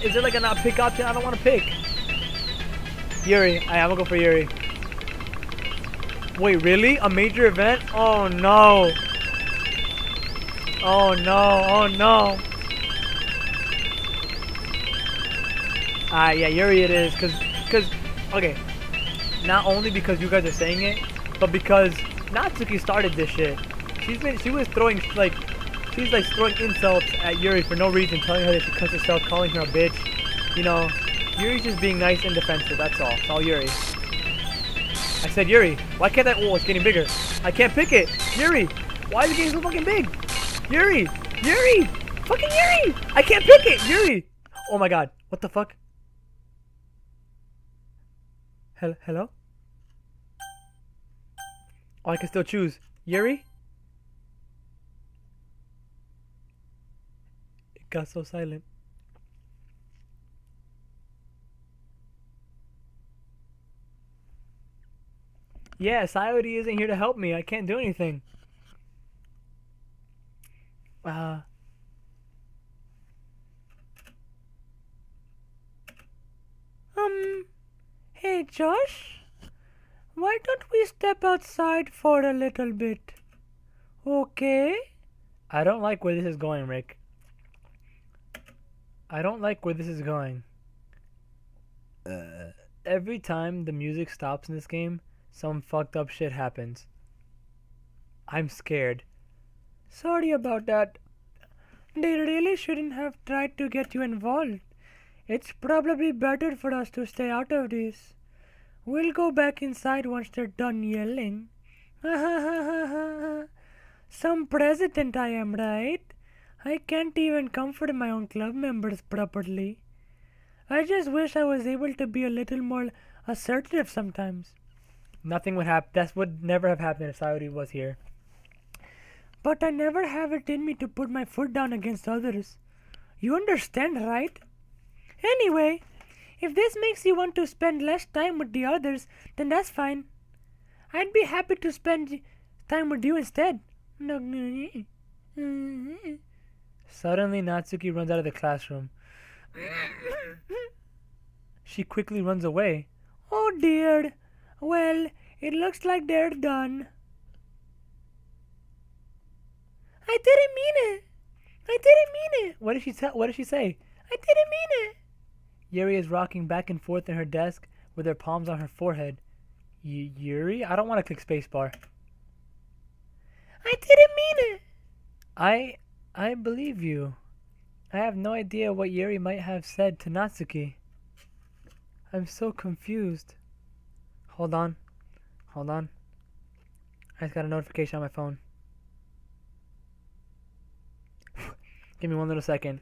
Is there like a not pick option? I don't want to pick. Yuri. I'm gonna go for Yuri. Wait, really? A major event? Oh no. Oh no. Oh no. Yeah, Yuri it is. Cause, okay. Not only because you guys are saying it, but because Natsuki started this shit. She was throwing she's like throwing insults at Yuri for no reason, telling her that she cuts herself, calling her a bitch. You know, Yuri's just being nice and defensive, that's all. It's all Yuri. I said Yuri. Why can't I? Oh, it's getting bigger. I can't pick it. Yuri. Why is it getting so fucking big? Yuri. Yuri. Fucking Yuri. I can't pick it. Yuri. Oh my god. What the fuck? Hello? Oh, I can still choose. Yuri? It got so silent. Yeah, Sayori isn't here to help me. I can't do anything. Hey Josh, why don't we step outside for a little bit? Okay? I don't like where this is going, Rick. I don't like where this is going. Every time the music stops in this game, some fucked up shit happens. I'm scared. Sorry about that. They really shouldn't have tried to get you involved. It's probably better for us to stay out of this. We'll go back inside once they're done yelling. Some president I am, right? I can't even comfort my own club members properly. I just wish I was able to be a little more assertive sometimes. Nothing would happen. That would never have happened if Sayori was here. But I never have it in me to put my foot down against others. You understand, right? Anyway, if this makes you want to spend less time with the others, then that's fine. I'd be happy to spend time with you instead. Suddenly, Natsuki runs out of the classroom. She quickly runs away. Oh dear. Well, it looks like they're done. I didn't mean it. I didn't mean it. What did she say? I didn't mean it. Yuri is rocking back and forth in her desk with her palms on her forehead. Yuri? I don't want to click spacebar. I didn't mean it. I believe you. I have no idea what Yuri might have said to Natsuki. I'm so confused. Hold on. I just got a notification on my phone. Give me one little second.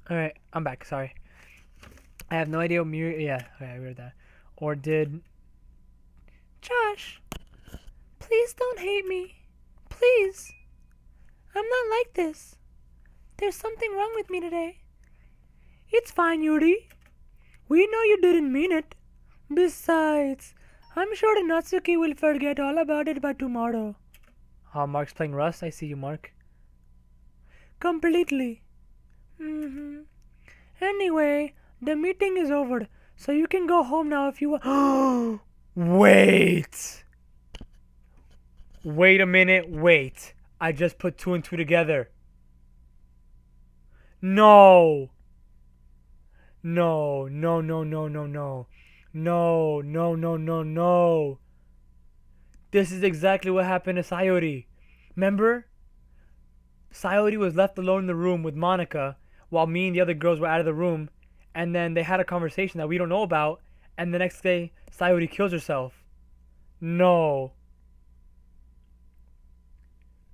Alright, I'm back, sorry. I have no idea what yeah, okay, I read that. Or did... Josh, please don't hate me. Please. I'm not like this. There's something wrong with me today. It's fine, Yuri. We know you didn't mean it. Besides, I'm sure Natsuki will forget all about it by tomorrow. Mark's playing Rust? I see you, Mark. Completely. Anyway, the meeting is over, so you can go home now if you want. Wait! Wait a minute, wait. I just put 2 and 2 together. No! No. This is exactly what happened to Sayori. Remember? Sayori was left alone in the room with Monica while me and the other girls were out of the room, and then they had a conversation that we don't know about, And the next day, Sayori kills herself. No.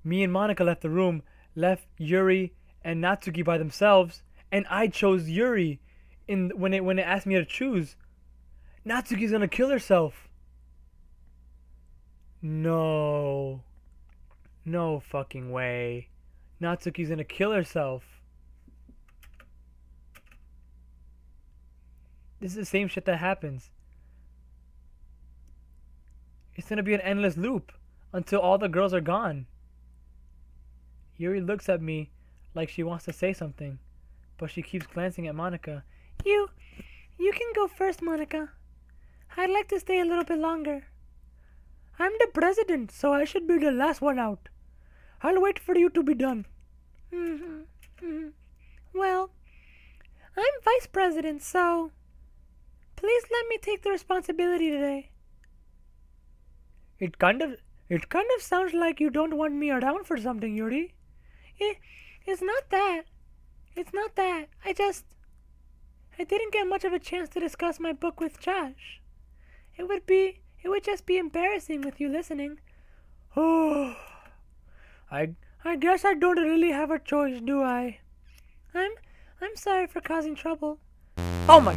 Me and Monica left the room, left Yuri and Natsuki by themselves, and I chose Yuri when it asked me to choose. Natsuki's gonna kill herself. No. No fucking way. Natsuki's gonna kill herself. This is the same shit that happens. It's gonna be an endless loop until all the girls are gone. Yuri looks at me like she wants to say something, but she keeps glancing at Monica. You can go first, Monica. I'd like to stay a little bit longer. I'm the president, so I should be the last one out. I'll wait for you to be done. Well, I'm vice president, so please let me take the responsibility today. It kind of sounds like you don't want me around for something, Yuri. It's not that. It's not that. I didn't get much of a chance to discuss my book with Josh. It would just be embarrassing with you listening. Oh, I guess I don't really have a choice, do I? I'm sorry for causing trouble. Oh my!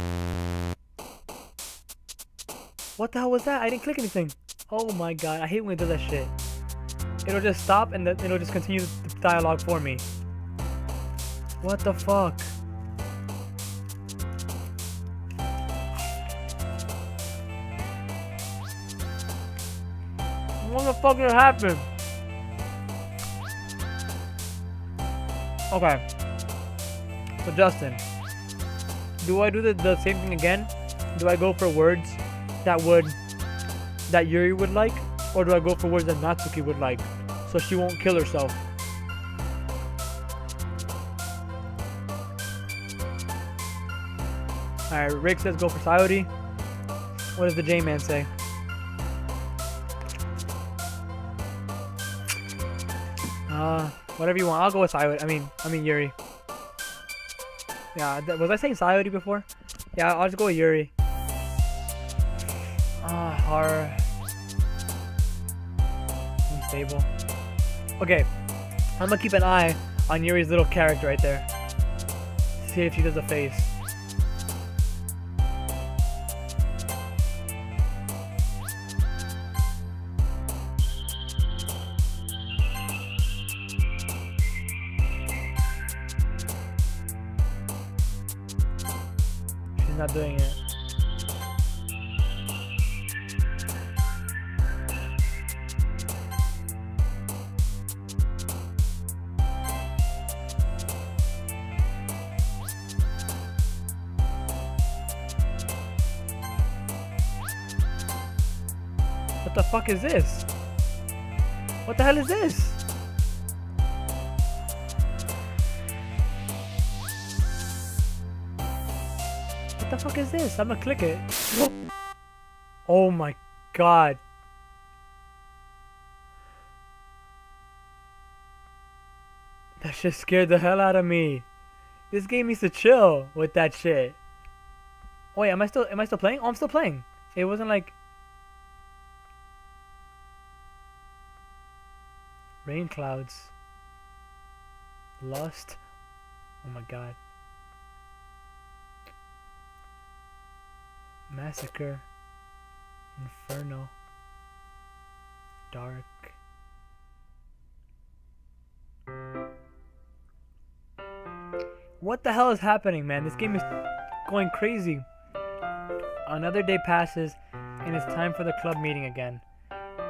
What the hell was that? I didn't click anything. Oh my god, I hate when it does that shit. It'll just stop and then it'll just continue the dialogue for me. What the fuck? What the fuck did happen? Okay. So Justin, do I do the same thing again? Do I go for words that Yuri would like? Or do I go for words that Natsuki would like? So she won't kill herself. Alright, Rick says go for Sayori. What does the J-Man say? Whatever you want. I'll go with Sayori. I mean Yuri. Yeah, was I saying Sayori before? Yeah, I'll just go with Yuri. Horror. Unstable. Okay, I'm gonna keep an eye on Yuri's little character right there. See if she does a face. She's not doing it. What the fuck is this? What the hell is this? What the fuck is this? I'm gonna click it. Oh my god. That shit scared the hell out of me. This game needs to chill with that shit. Oh wait, am I still playing? Oh, I'm still playing. It wasn't like rain clouds. Lust. Oh my god. Massacre. Inferno. Dark. What the hell is happening, man? This game is going crazy. Another day passes and it's time for the club meeting again.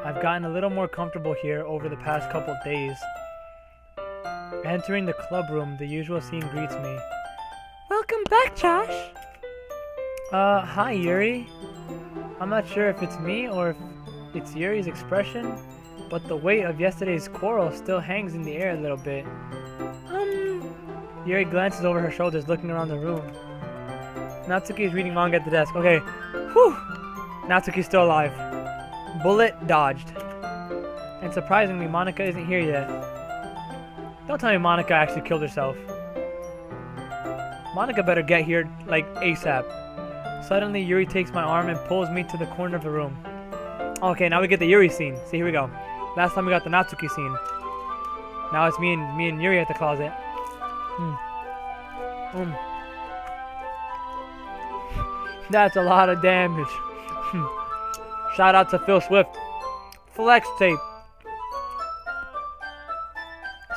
I've gotten a little more comfortable here over the past couple days. Entering the club room, the usual scene greets me. Welcome back, Josh. Hi Yuri. I'm not sure if it's me or if it's Yuri's expression, but the weight of yesterday's quarrel still hangs in the air a little bit. Yuri glances over her shoulders, looking around the room. Natsuki is reading manga at the desk. Okay. Whew! Natsuki's still alive. Bullet dodged. And surprisingly, Monica isn't here yet. Don't tell me Monica actually killed herself. Monica better get here, like, ASAP. Suddenly, Yuri takes my arm and pulls me to the corner of the room. Okay, now we get the Yuri scene. See, here we go. Last time we got the Natsuki scene. Now it's me and Yuri at the closet. That's a lot of damage. Shout out to Phil Swift. Flex tape.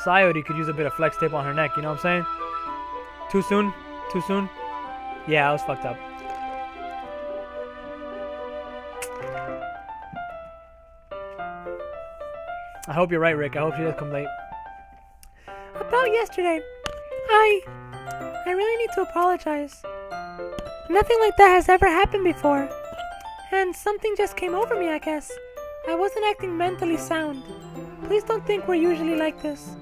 Sayori could use a bit of flex tape on her neck, you know what I'm saying? Too soon? Too soon? Yeah, I was fucked up. I hope you're right, Rick. I hope she does come late. About yesterday, I really need to apologize. Nothing like that has ever happened before. And something just came over me, I guess. I wasn't acting mentally sound. Please don't think we're usually like this.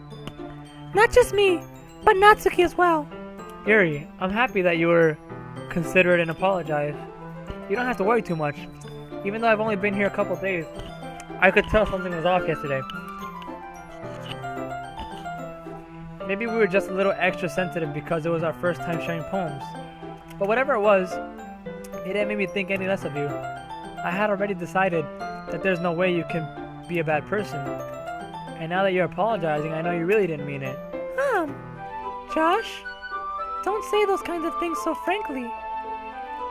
Not just me, but Natsuki as well. Yuri, I'm happy that you were considerate and apologized. You don't have to worry too much. Even though I've only been here a couple days, I could tell something was off yesterday. Maybe we were just a little extra sensitive because it was our first time sharing poems. But whatever it was, it didn't make me think any less of you. I had already decided that there's no way you can be a bad person. And now that you're apologizing, I know you really didn't mean it. Josh, don't say those kinds of things so frankly.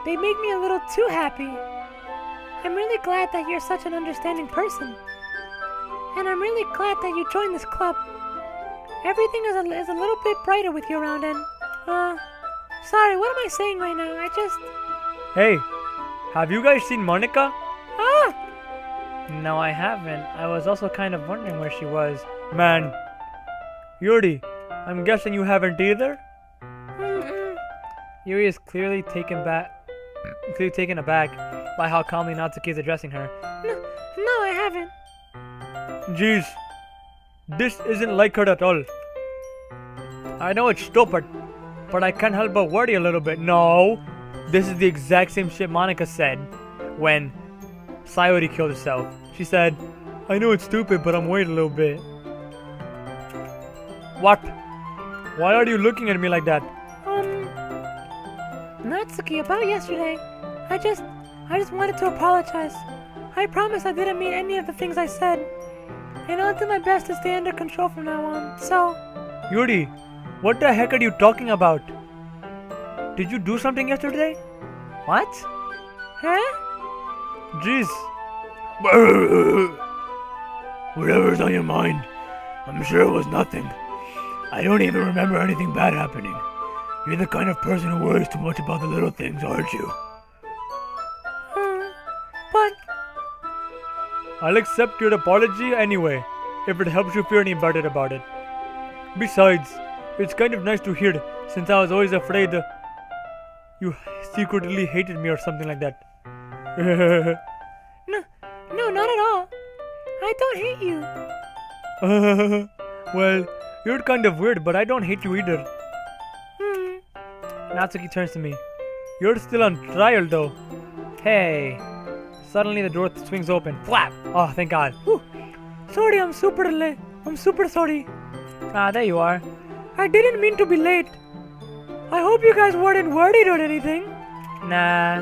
They make me a little too happy. I'm really glad that you're such an understanding person. And I'm really glad that you joined this club. Everything is a little bit brighter with you around and, sorry, what am I saying right now? Hey, have you guys seen Monica? Ah! No, I haven't. I was also kind of wondering where she was. Man. Yuri, I'm guessing you haven't either? Yuri is clearly taken aback by how calmly Natsuki is addressing her. No, I haven't. Jeez, this isn't like her at all. I know it's stupid, but I can't help but worry a little bit. No, this is the exact same shit Monica said when Sayori killed herself. She said, I know it's stupid, but I'm worried a little bit. What? Why are you looking at me like that? Natsuki, about yesterday, I just wanted to apologize. I promise I didn't mean any of the things I said. And I'll do my best to stay under control from now on, so... Yuri, what the heck are you talking about? Did you do something yesterday? What? Huh? Jeez. Whatever's on your mind. I'm sure it was nothing. I don't even remember anything bad happening. You're the kind of person who worries too much about the little things, aren't you? But... I'll accept your apology anyway, if it helps you feel any better about it. Besides, it's kind of nice to hear, since I was always afraid you secretly hated me or something like that. No, not at all. I don't hate you. Well, you're kind of weird, but I don't hate you either. Natsuki turns to me. You're still on trial, though. Hey. Suddenly the door swings open. Flap! Oh, thank God. Whew. Sorry, I'm super late. I'm super sorry. Ah, there you are. I didn't mean to be late. I hope you guys weren't worried or anything. Nah.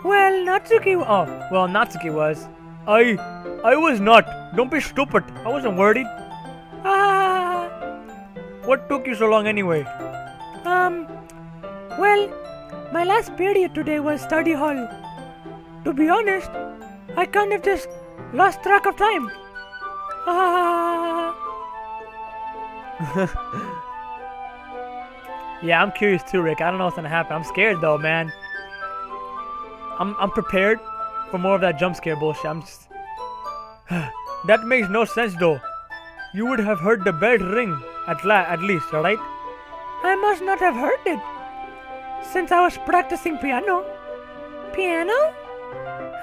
Well, Natsuki... Oh, well, Natsuki was. I was not. Don't be stupid. I wasn't worried. What took you so long anyway? Well, my last period today was study hall. To be honest, I kind of just lost track of time. Yeah, I'm curious too, Rick. I don't know what's gonna happen. I'm scared though, man. I'm prepared for more of that jump scare bullshit. I'm just... That makes no sense though. You would have heard the bell ring at least, right? I must not have heard it, since I was practicing piano. Piano?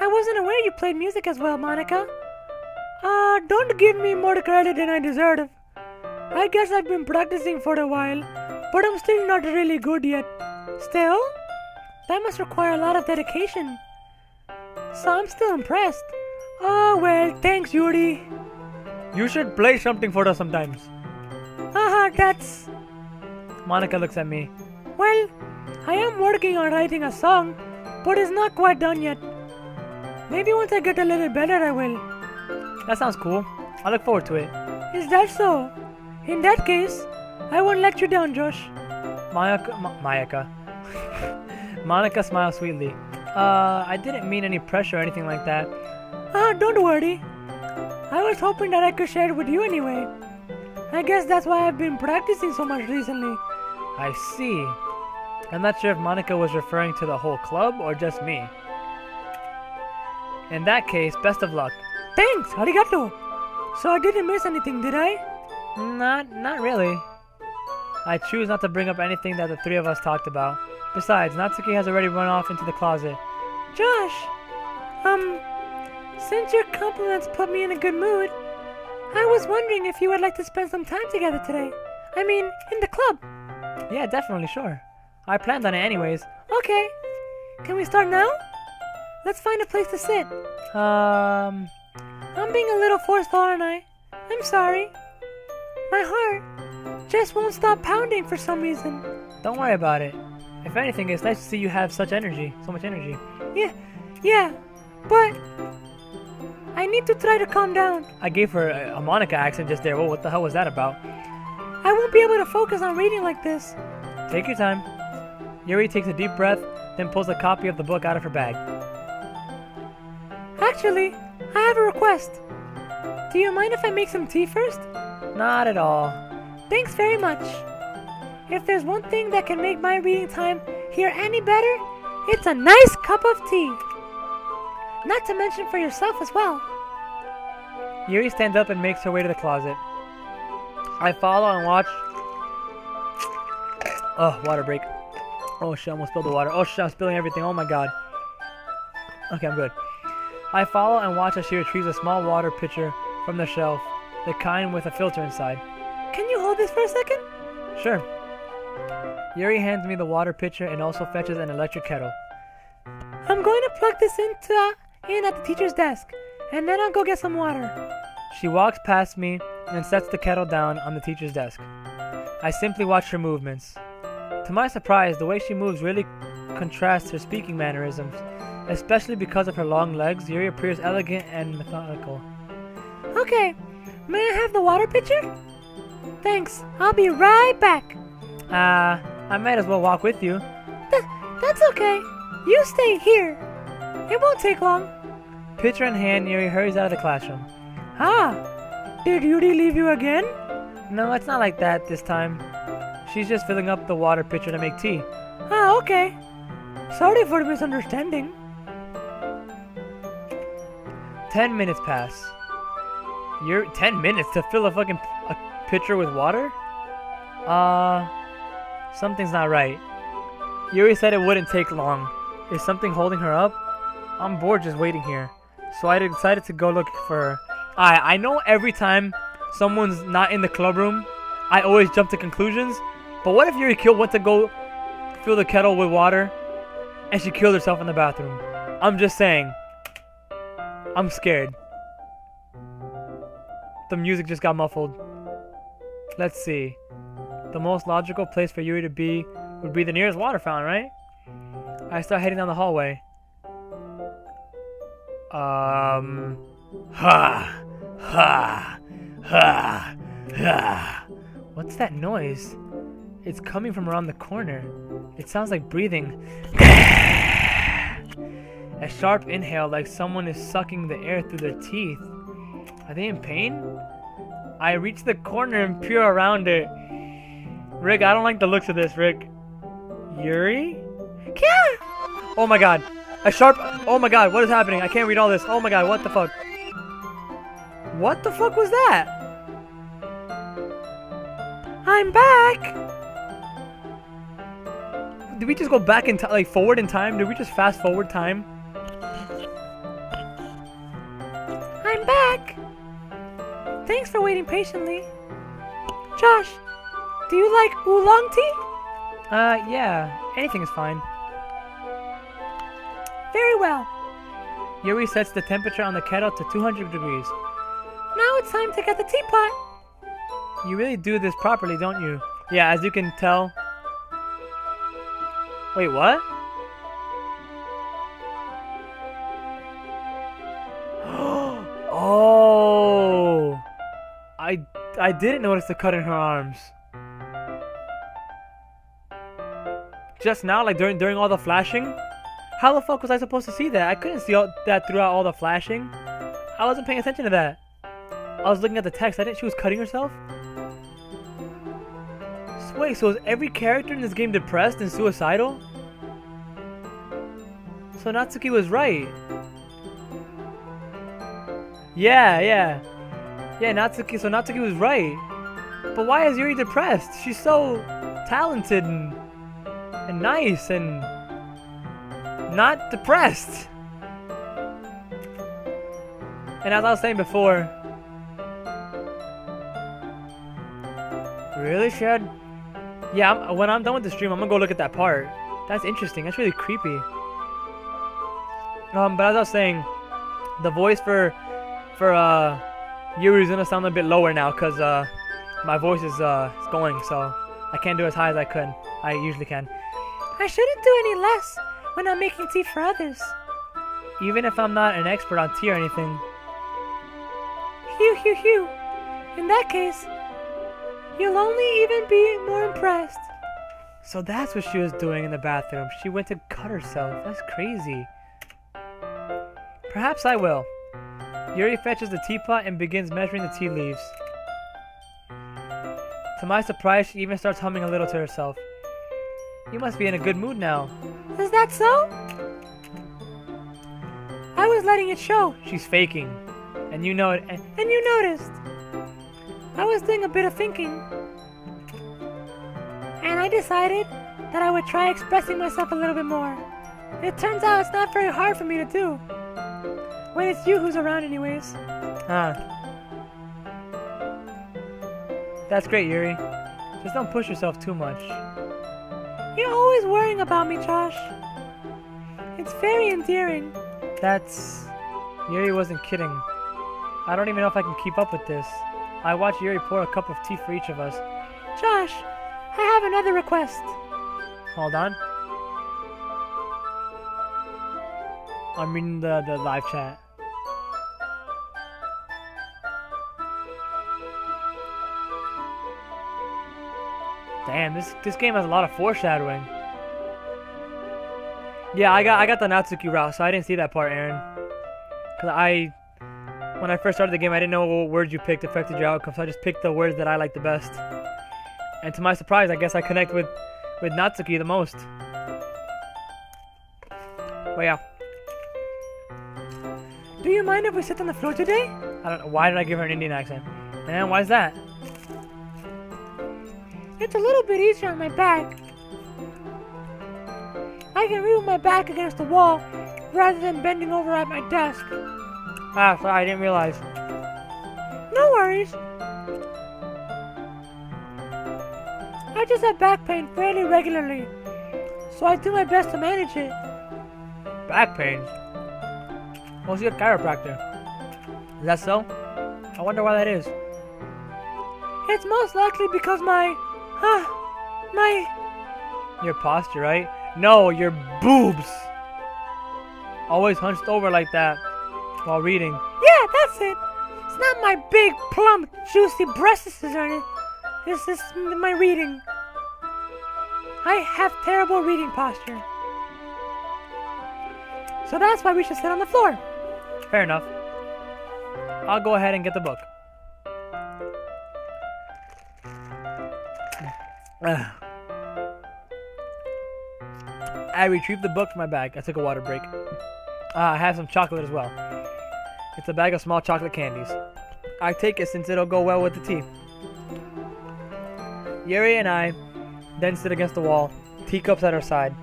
I wasn't aware you played music as well, Monica. Don't give me more credit than I deserve. I guess I've been practicing for a while, but I'm still not really good yet. Still? That must require a lot of dedication. So I'm still impressed. Oh well, thanks, Yuri. You should play something for us sometimes. That's... Monica looks at me. Well, I am working on writing a song, but it's not quite done yet. Maybe once I get a little better, I will. That sounds cool. I look forward to it. Is that so? In that case, I won't let you down, Josh. Monica smiles sweetly. I didn't mean any pressure or anything like that. Don't worry. I was hoping that I could share it with you anyway. I guess that's why I've been practicing so much recently. I see. I'm not sure if Monica was referring to the whole club or just me. In that case, best of luck. Thanks, arigato. So I didn't miss anything, did I? Not really. I choose not to bring up anything that the three of us talked about. Besides, Natsuki has already run off into the closet. Josh, since your compliments put me in a good mood, I was wondering if you would like to spend some time together today. I mean, in the club. Yeah, definitely, sure. I planned on it anyways. Okay. Can we start now? Let's find a place to sit. I'm being a little forceful, aren't I? I'm sorry. My heart just won't stop pounding for some reason. Don't worry about it. If anything, it's nice to see you have such energy. So much energy. Yeah. But I need to try to calm down. I gave her a Monica accent just there. Whoa, what the hell was that about? I won't be able to focus on reading like this. Take your time. Yuri takes a deep breath, then pulls a copy of the book out of her bag. Actually, I have a request. Do you mind if I make some tea first? Not at all. Thanks very much. If there's one thing that can make my reading time here any better, it's a nice cup of tea. Not to mention for yourself as well. Yuri stands up and makes her way to the closet. I follow and watch. Oh, water break. Oh shit, I almost spilled the water. Oh shit, I'm spilling everything. Oh my god. Okay, I'm good. I follow and watch as she retrieves a small water pitcher from the shelf, the kind with a filter inside. Can you hold this for a second? Sure. Yuri hands me the water pitcher and also fetches an electric kettle. I'm going to plug this in at the teacher's desk, and then I'll go get some water. She walks past me and sets the kettle down on the teacher's desk. I simply watch her movements. To my surprise, the way she moves really contrasts her speaking mannerisms. Especially because of her long legs, Yuri appears elegant and methodical. Okay, may I have the water pitcher? Thanks, I'll be right back. I might as well walk with you. That's okay. You stay here. It won't take long. Pitcher in hand, Yuri hurries out of the classroom. Did Yuri leave you again? No, it's not like that this time. She's just filling up the water pitcher to make tea. Okay. Sorry for the misunderstanding. 10 minutes pass. 10 minutes to fill a pitcher with water? Something's not right. Yuri said it wouldn't take long. Is something holding her up? I'm bored just waiting here. So I decided to go look for her. I know every time someone's not in the club room, I always jump to conclusions. But what if Yuri went to go fill the kettle with water and she killed herself in the bathroom? I'm just saying. I'm scared. The music just got muffled. Let's see. The most logical place for Yuri to be would be the nearest water fountain, right? I start heading down the hallway. What's that noise? It's coming from around the corner. It sounds like breathing. A sharp inhale, like someone is sucking the air through their teeth. Are they in pain? I reach the corner and peer around it. Rick, I don't like the looks of this, Rick. Yuri? Yeah! Oh my god. A sharp... Oh my god, what is happening? I can't read all this. Oh my god, what the fuck? What the fuck was that? I'm back! Did we just go back in time, like forward in time? Did we just fast forward time? I'm back! Thanks for waiting patiently. Josh, do you like oolong tea? Yeah. Anything is fine. Very well. Yuri sets the temperature on the kettle to 200 degrees. Now it's time to get the teapot. You really do this properly, don't you? Yeah, as you can tell. Wait, what? Oh, I didn't notice the cut in her arms. Just now, like during all the flashing. How the fuck was I supposed to see that? I couldn't see that throughout all the flashing. I wasn't paying attention to that. I was looking at the text. I didn't. She was cutting herself. So wait, so is every character in this game depressed and suicidal? So Natsuki was right. Yeah, Natsuki. So Natsuki was right. But why is Yuri depressed? She's so talented and nice and not depressed. And as I was saying before, really, Shad? Yeah, when I'm done with the stream, I'm gonna go look at that part. That's interesting. That's really creepy. But as I was saying, the voice for Yuri's gonna sound a bit lower now because my voice is going, so I can't do as high as I usually can. I shouldn't do any less when I'm making tea for others. Even if I'm not an expert on tea or anything. Phew. In that case, you'll only even be more impressed. So that's what she was doing in the bathroom. She went to cut herself. That's crazy. Perhaps I will. Yuri fetches the teapot and begins measuring the tea leaves. To my surprise, she even starts humming a little to herself. You must be in a good mood now. Is that so? I was letting it show. She's faking. And you know it. And you noticed. I was doing a bit of thinking. And I decided that I would try expressing myself a little bit more. It turns out it's not very hard for me to do. When it's you who's around anyways. That's great, Yuri. Just don't push yourself too much. You're always worrying about me, Josh. It's very endearing. Yuri wasn't kidding. I don't even know if I can keep up with this. I watched Yuri pour a cup of tea for each of us. Josh, I have another request. Hold on. I'm reading the live chat. Damn, this game has a lot of foreshadowing. Yeah, I got the Natsuki route, so I didn't see that part, Aaron. Cause when I first started the game, I didn't know what words you picked affected your outcome, so I just picked the words that I liked the best. And to my surprise, I guess I connect with Natsuki the most. But yeah. Do you mind if we sit on the floor today? I don't know. Why did I give her an Indian accent? Man, why is that? It's a little bit easier on my back. I can read with my back against the wall rather than bending over at my desk. Ah, sorry, I didn't realize. No worries. I just have back pain fairly regularly, so I do my best to manage it. Back pains? Well, see a chiropractor. Is that so? I wonder why that is. It's most likely because Your posture, right? No, your boobs! Always hunched over like that while reading. Yeah, that's it! It's not my big, plump, juicy breasts or anything. This is my reading. I have terrible reading posture. So that's why we should sit on the floor. Fair enough. I'll go ahead and get the book. I retrieved the book from my bag. I took a water break. I have some chocolate as well. It's a bag of small chocolate candies. I take it since it'll go well with the tea. Yuri and I then sit against the wall, teacups at our side.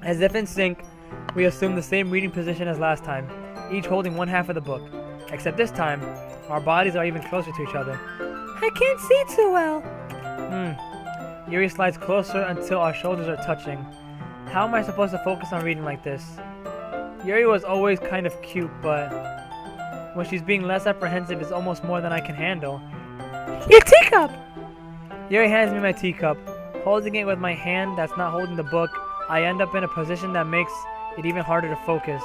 As if in sync, we assume the same reading position as last time, each holding one half of the book. Except this time, our bodies are even closer to each other. I can't see too well. Yuri slides closer until our shoulders are touching. How am I supposed to focus on reading like this? Yuri was always kind of cute, but when she's being less apprehensive, it's almost more than I can handle. Your teacup! Yuri hands me my teacup. Holding it with my hand that's not holding the book, I end up in a position that makes it even harder to focus.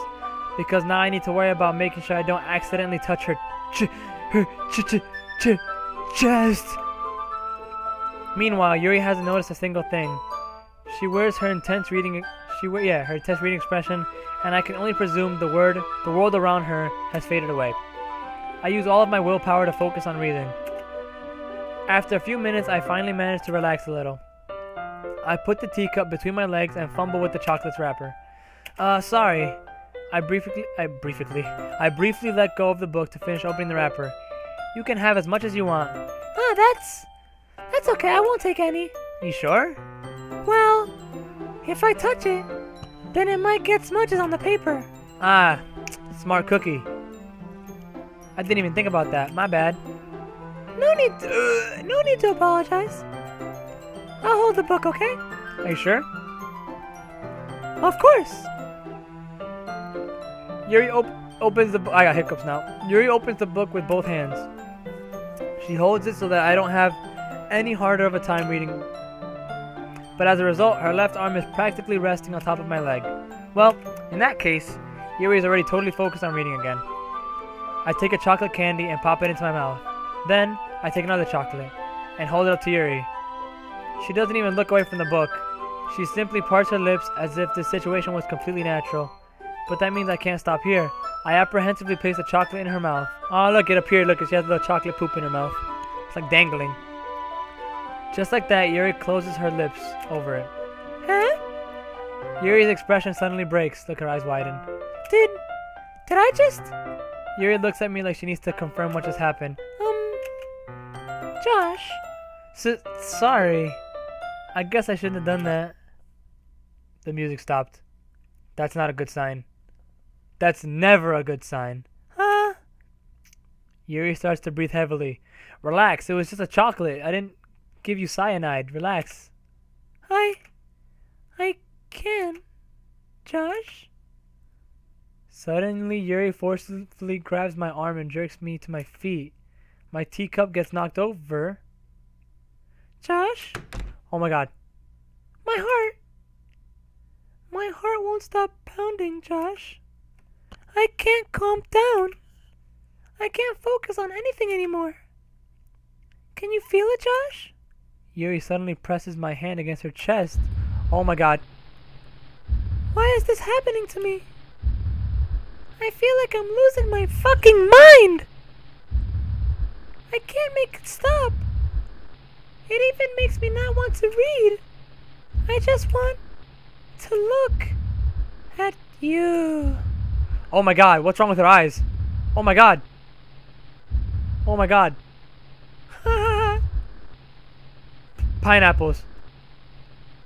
because now I need to worry about making sure I don't accidentally touch her chest. Meanwhile, Yuri hasn't noticed a single thing. She wears her intense reading expression, and I can only presume the world around her has faded away. I use all of my willpower to focus on reading. After a few minutes, I finally manage to relax a little. I put the teacup between my legs and fumble with the chocolate's wrapper. Sorry. I briefly let go of the book to finish opening the wrapper. You can have as much as you want. That's okay. I won't take any. You sure? Well, if I touch it, then it might get smudges on the paper. Ah, smart cookie. I didn't even think about that. My bad. No need to apologize. I'll hold the book, okay? Are you sure? Of course. Yuri opens the book. I got hiccups now. Yuri opens the book with both hands. She holds it so that I don't have any harder of a time reading. But as a result, her left arm is practically resting on top of my leg. Well, in that case, Yuri is already totally focused on reading again. I take a chocolate candy and pop it into my mouth. Then, I take another chocolate and hold it up to Yuri. She doesn't even look away from the book. She simply parts her lips as if this situation was completely natural. But that means I can't stop here. I apprehensively place the chocolate in her mouth. Oh, look, it appeared. Look, she has a little chocolate poop in her mouth. It's like dangling. Just like that, Yuri closes her lips over it. Huh? Yuri's expression suddenly breaks. Look, her eyes widen. Did I just... Yuri looks at me like she needs to confirm what just happened. Josh? Sorry. I guess I shouldn't have done that. The music stopped. That's not a good sign. That's never a good sign. Huh? Yuri starts to breathe heavily. Relax, it was just a chocolate. I didn't give you cyanide. Relax. I can. Josh? Suddenly, Yuri forcefully grabs my arm and jerks me to my feet. My teacup gets knocked over. Josh? Oh my god. My heart won't stop pounding, Josh. I can't calm down. I can't focus on anything anymore. Can you feel it, Josh? Yuri suddenly presses my hand against her chest. Oh my god. Why is this happening to me? I feel like I'm losing my fucking mind! I can't make it stop. It even makes me not want to read. I just want to look at you. Oh my god, what's wrong with her eyes? Oh my god. Oh my god. Pineapples.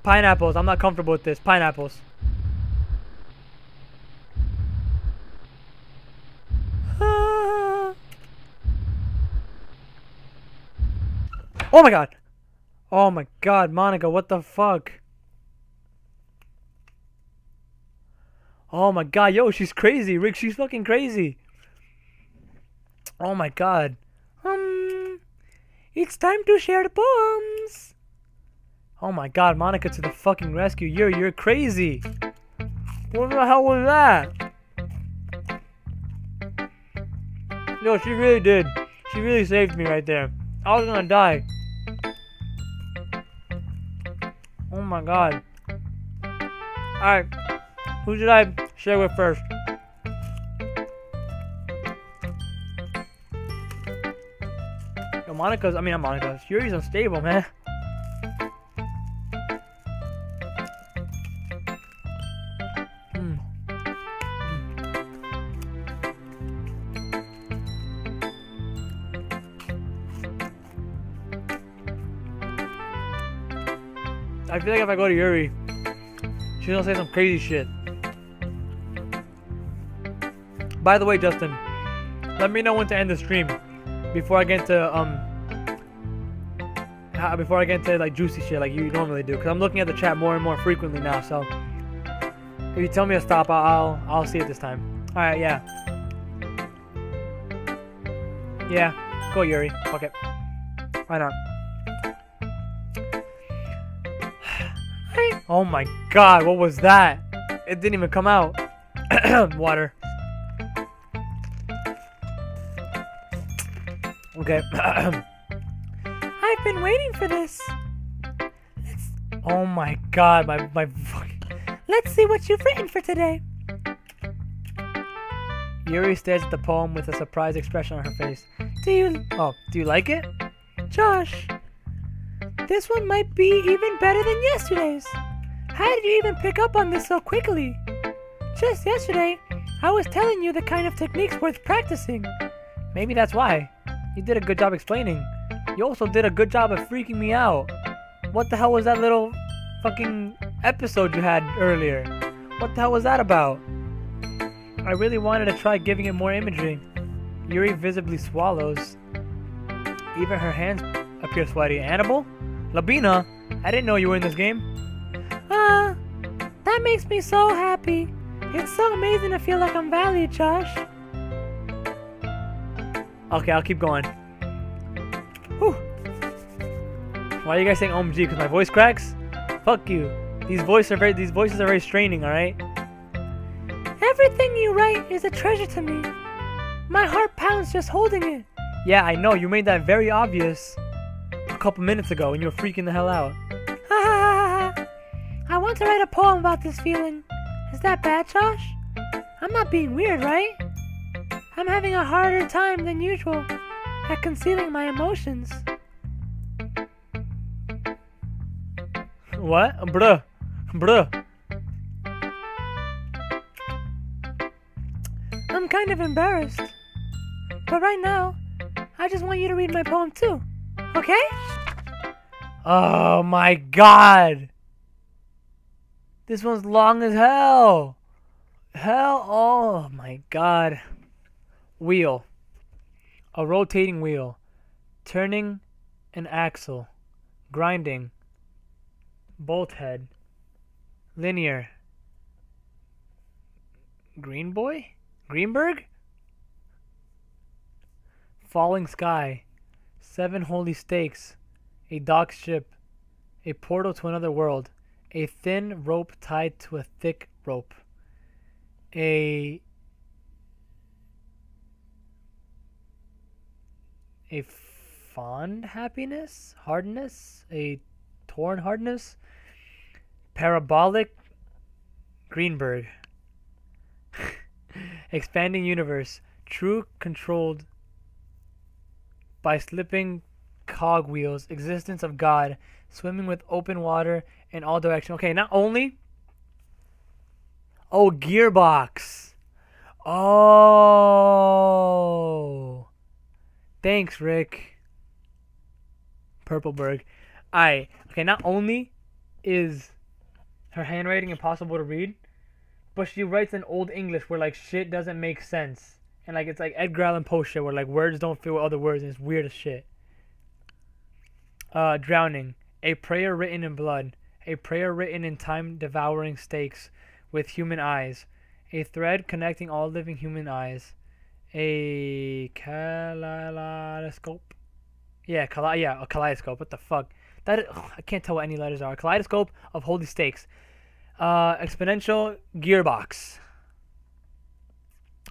Pineapples. I'm not comfortable with this. Pineapples. Oh my god. Oh my god, Monica, what the fuck? Oh my god, yo, she's crazy, Rick, she's fucking crazy. Oh my god. It's time to share the poems. Oh my god, Monica to the fucking rescue. You're crazy. What the hell was that? Yo, she really did. She really saved me right there. I was gonna die. Oh my god. Alright. Who should I share with first? Yo, not Monica's. Yuri's unstable, man. I feel like if I go to Yuri, she's gonna say some crazy shit. By the way, Justin, let me know when to end the stream before I get into like juicy shit like you normally do. Cause I'm looking at the chat more and more frequently now. So if you tell me to stop, I'll see it this time. All right, yeah. Yeah, go Yuri. Fuck it. Why not? Oh my god, what was that? It didn't even come out. Water. Okay. I've been waiting for this. Oh my god, my Let's see what you've written for today. Yuri stares at the poem with a surprised expression on her face. Do you, Do you like it? Josh? This one might be even better than yesterday's. How did you even pick up on this so quickly? Just yesterday, I was telling you the kind of techniques worth practicing. Maybe that's why. You did a good job explaining. You also did a good job of freaking me out. What the hell was that little fucking episode you had earlier? What the hell was that about? I really wanted to try giving it more imagery. Yuri visibly swallows. Even her hands appear sweaty. Annabelle? Labina? I didn't know you were in this game. That makes me so happy. It's so amazing to feel like I'm valued, Josh. Okay, I'll keep going. Whew. Why are you guys saying OMG? Because my voice cracks? Fuck you. These voices are very straining, alright? Everything you write is a treasure to me. My heart pounds just holding it. Yeah, I know. You made that very obvious a couple minutes ago when you were freaking the hell out. Ha ha ha ha. I want to write a poem about this feeling. Is that bad, Josh? I'm not being weird, right? I'm having a harder time than usual at concealing my emotions. What? Bruh. I'm kind of embarrassed. But right now, I just want you to read my poem too. Okay? Oh my god. This one's long as hell. Oh my god. Wheel. A rotating wheel. Turning an axle. Grinding. Bolt head. Linear. Greenberg? Falling sky. 7 holy stakes. A docked ship. A portal to another world. A thin rope tied to a thick rope. A fond happiness? Hardness? A torn hardness? Parabolic Greenberg. Expanding universe. True controlled by slipping cogwheels. Existence of God. Swimming with open water in all directions. Okay, not only. Oh, gearbox. Oh. Thanks, Rick. Purpleberg. Okay, not only is her handwriting impossible to read, but she writes in Old English where like shit doesn't make sense. And like it's like Edgar Allan Poe shit where like words don't fit with other words and it's weird as shit. Drowning. A prayer written in blood. A prayer written in time-devouring stakes with human eyes. A thread connecting all living human eyes. A kaleidoscope. A kaleidoscope. What the fuck? I can't tell what any letters are. A kaleidoscope of holy stakes. Exponential gearbox.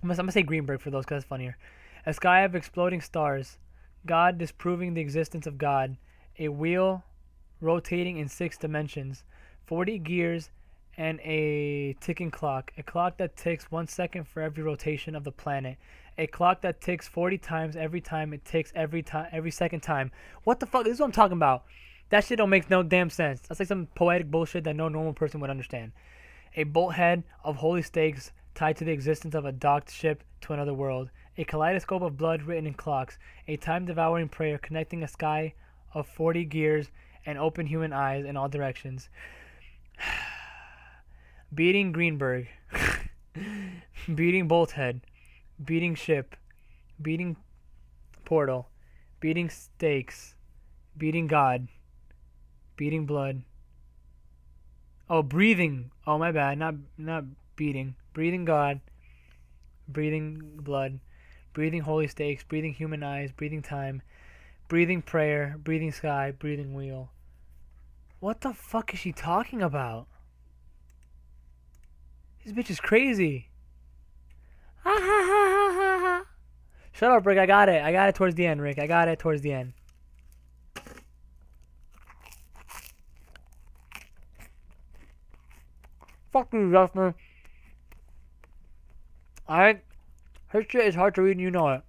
I'm gonna say Greenberg for those because that's funnier. A sky of exploding stars. God disproving the existence of God. A wheel rotating in 6 dimensions. 40 gears and a ticking clock. A clock that ticks 1 second for every rotation of the planet. A clock that ticks 40 times every time it ticks every second time. What the fuck? This is what I'm talking about. That shit don't make no damn sense. That's like some poetic bullshit that no normal person would understand. A bolt head of holy stakes tied to the existence of a docked ship to another world. A kaleidoscope of blood written in clocks. A time-devouring prayer connecting a sky of 40 gears and open human eyes in all directions. Beating Greenberg. Beating Bolthead. Beating ship. Beating portal. Beating stakes. Beating God. Beating blood. Oh, breathing. Oh, my bad. Not beating. Breathing God. Breathing blood. Breathing holy stakes. Breathing human eyes. Breathing time. Breathing prayer. Breathing sky. Breathing wheel. What the fuck is she talking about? This bitch is crazy. Ah ha ha ha ha ha. Shut up, Rick. I got it. I got it towards the end, Rick. I got it towards the end. Fuck you, Justin. Alright? Her shit is hard to read and you know it.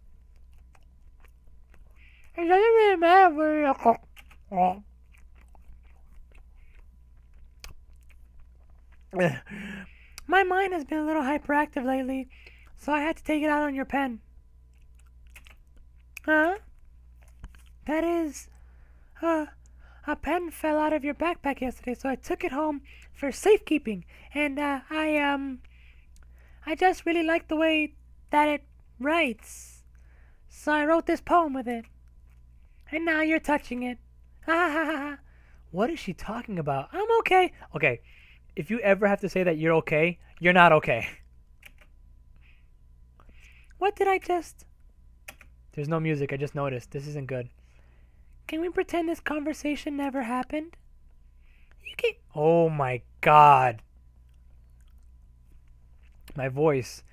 It doesn't really matter where you cook. My mind has been a little hyperactive lately, so I had to take it out on your pen. Huh? That is, a pen fell out of your backpack yesterday, so I took it home for safekeeping, and I just really like the way that it writes, so I wrote this poem with it, and now you're touching it. What is she talking about? I'm okay. Okay, if you ever have to say that you're okay, you're not okay. What did I just... There's no music, I just noticed. This isn't good. Can we pretend this conversation never happened? You can... Oh my god. My voice.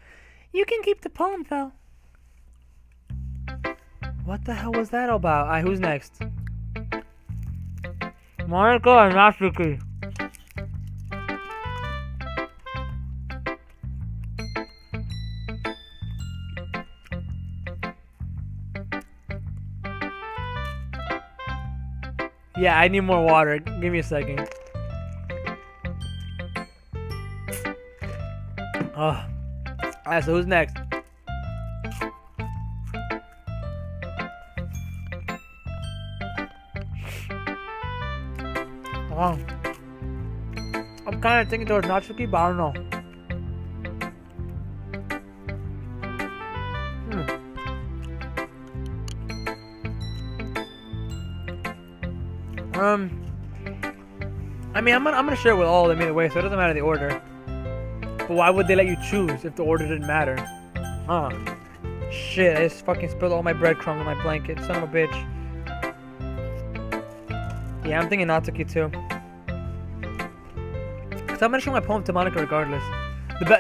You can keep the poem, though. What the hell was that about? Alright, who's next? Monica and Natsuki. Yeah, I need more water. Give me a second. Oh. Alright, so who's next? Oh. I'm kind of thinking towards Natsuki, but I don't know. I mean, I'm gonna share it with all of them either way, so it doesn't matter the order. But why would they let you choose if the order didn't matter? Huh. Shit, I just fucking spilled all my breadcrumbs on my blanket, son of a bitch. Yeah, I'm thinking Natsuki too. Cause I'm gonna show my poem to Monica regardless.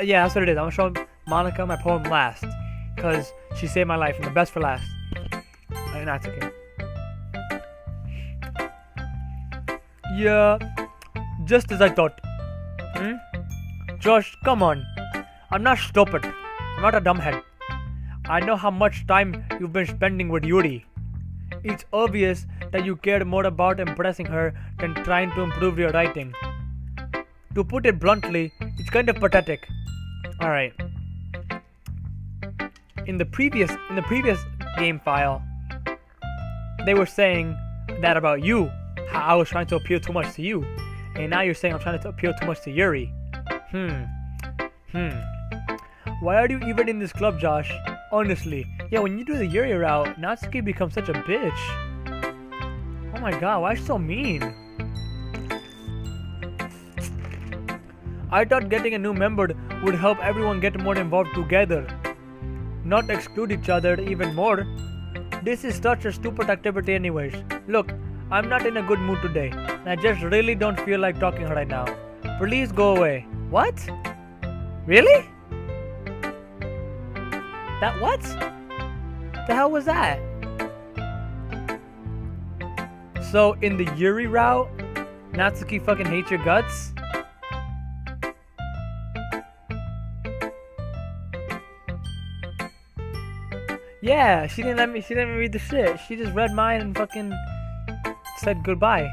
Yeah, that's what it is. I'm gonna show Monica my poem last. Cause she saved my life, and the best for last. Natsuki. Yeah, just as I thought. Josh, come on. I'm not stupid. I'm not a dumbhead. I know how much time you've been spending with Yuri. It's obvious that you cared more about impressing her than trying to improve your writing. To put it bluntly, it's kind of pathetic. Alright. In the previous game file, they were saying that about you. How I was trying to appeal too much to you. And now you're saying I'm trying to appeal too much to Yuri. Why are you even in this club, Josh? Honestly. Yeah, when you do the Yuri route, Natsuki becomes such a bitch. Oh my god, why is she so mean? I thought getting a new member would help everyone get more involved together. Not exclude each other even more. This is such a stupid activity anyways. Look, I'm not in a good mood today, and I just really don't feel like talking right now. Please go away. What? Really? That what? The hell was that? So in the Yuri route, Natsuki fucking hates your guts? Yeah, she didn't let me read the shit. She just read mine and fucking said goodbye.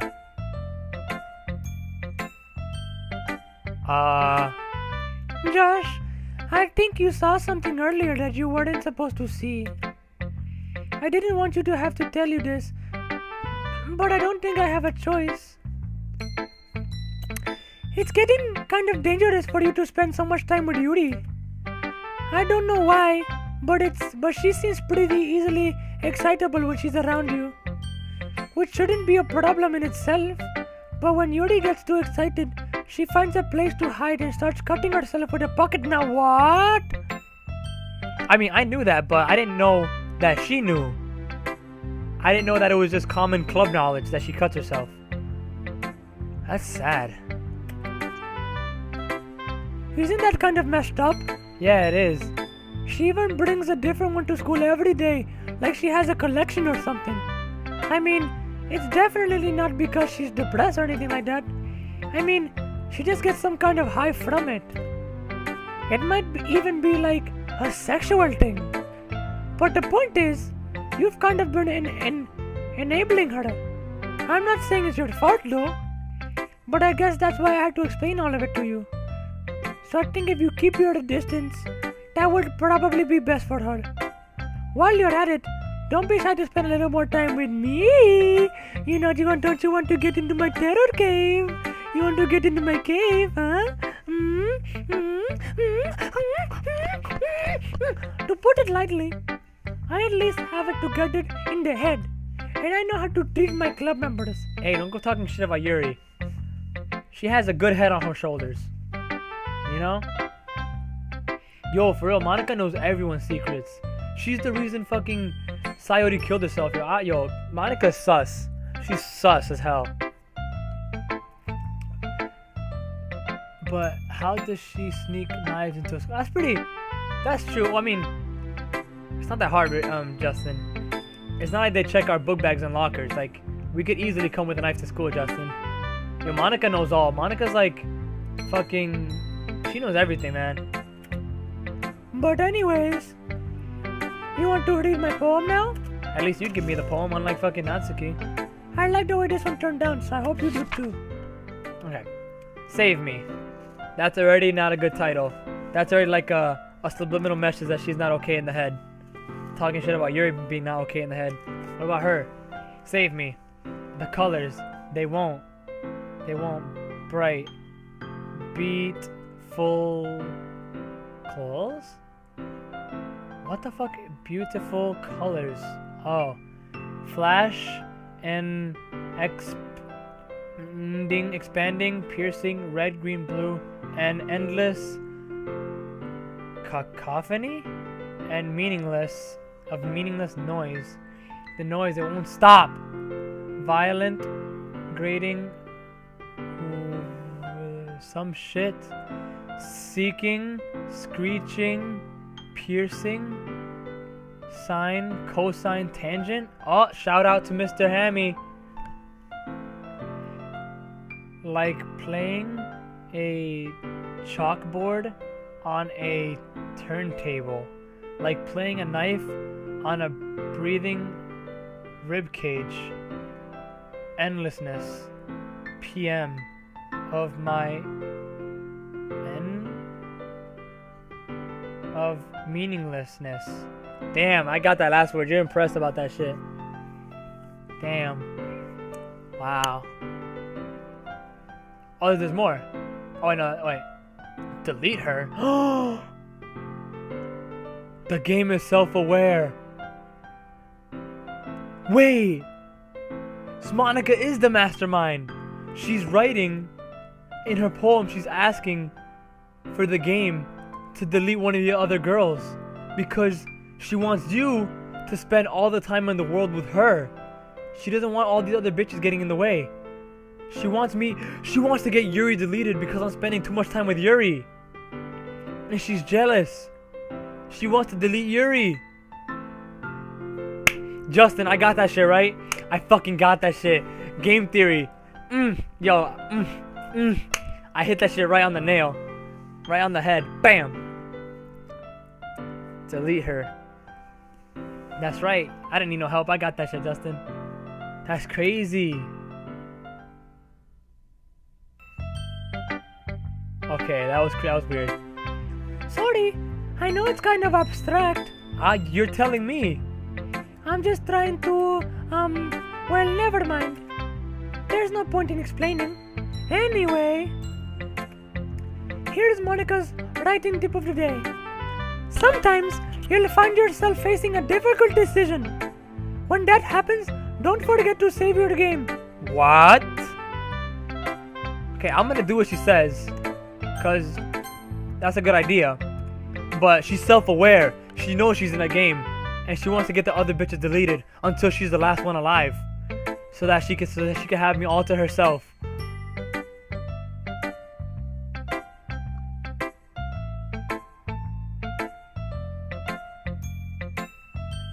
Josh, I think you saw something earlier that you weren't supposed to see. I didn't want you to have to tell you this, but I don't think I have a choice. It's getting kind of dangerous for you to spend so much time with Yuri. I don't know why, but she seems pretty easily excitable when she's around you, which shouldn't be a problem in itself. But when Yuri gets too excited, she finds a place to hide and starts cutting herself with a pocket. Now what? I mean, I knew that, but I didn't know that she knew. I didn't know that it was just common club knowledge that she cuts herself. That's sad. Isn't that kind of messed up? Yeah, it is. She even brings a different one to school every day, like she has a collection or something. I mean, it's definitely not because she's depressed or anything like that. I mean, she just gets some kind of high from it. It might even be like a sexual thing. But the point is, you've kind of been enabling her. I'm not saying it's your fault though, but I guess that's why I had to explain all of it to you. So I think if you keep her at a distance, that would probably be best for her. While you're at it, don't be shy to spend a little more time with me. You know, don't you want to get into my terror cave? You want to get into my cave, huh? To put it lightly, I at least have it to get it in the head. And I know how to treat my club members. Hey, don't go talking shit about Yuri. She has a good head on her shoulders. You know? Yo, for real, Monica knows everyone's secrets. She's the reason fucking Sayori killed herself. Yo, Monica's sus. She's sus as hell. But how does she sneak knives into a school? That's true. I mean, it's not that hard, Justin. It's not like they check our book bags and lockers. Like, we could easily come with a knife to school, Justin. Yo, Monica knows all. Monica's like, fucking, she knows everything, man. But anyways, you want to read my poem now? At least you give me the poem, unlike fucking Natsuki. I like the way this one turned down, so I hope you do too. Okay. Save me. That's already not a good title. That's already like a subliminal message that she's not okay in the head. Talking shit about Yuri being not okay in the head. What about her? Save me. The colors. They won't. Bright. Beat. Full. Clothes? What the fuck? Beautiful colors. Oh. Flash and expanding, piercing, red, green, blue, and endless cacophony and meaningless noise. The noise, it won't stop. Violent, grating, some shit. Seeking, screeching, piercing, sine, cosine, tangent. Oh, shout out to Mr. Hammy. Like playing a chalkboard on a turntable. Like playing a knife on a breathing rib cage. Endlessness. PM of my of meaninglessness. Damn, I got that last word. You're impressed about that shit. Damn. Wow. Oh, there's more. Oh, no, wait. Delete her? The game is self-aware. Wait! Monica is the mastermind. She's writing in her poem, she's asking for the game to delete one of the other girls because she wants you to spend all the time in the world with her. She doesn't want all these other bitches getting in the way. She wants to get Yuri deleted because I'm spending too much time with Yuri. And she's jealous. She wants to delete Yuri. Justin, I got that shit, right? I fucking got that shit. Game theory. I hit that shit right on the nail. Right on the head. Bam. Delete her. That's right. I didn't need no help. I got that shit, Justin. That's crazy. Okay, that was weird. Sorry, I know it's kind of abstract. You're telling me. I'm just trying to, well, never mind. There's no point in explaining. Anyway, here's Monica's writing tip of the day. Sometimes you'll find yourself facing a difficult decision. When that happens, don't forget to save your game. What? Okay, I'm gonna do what she says, because that's a good idea. But she's self-aware. She knows she's in a game, and she wants to get the other bitches deleted until she's the last one alive, so that she can have me all to herself.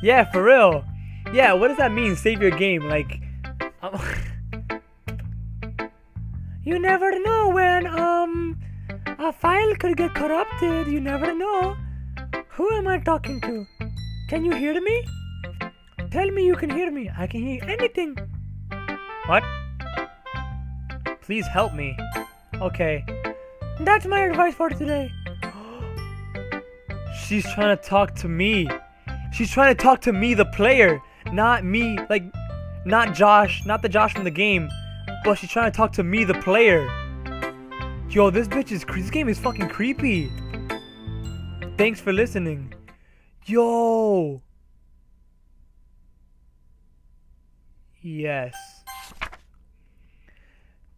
Yeah, for real. Yeah, what does that mean? Save your game, like. You never know when a file could get corrupted. You never know. Who am I talking to? Can you hear me? Tell me you can hear me. I can hear anything. What? Please help me. Okay. That's my advice for today. She's trying to talk to me. She's trying to talk to me, the player. Not me, like, not Josh. Not the Josh from the game. But she's trying to talk to me, the player. Yo, this game is fucking creepy. Thanks for listening. Yo. Yes.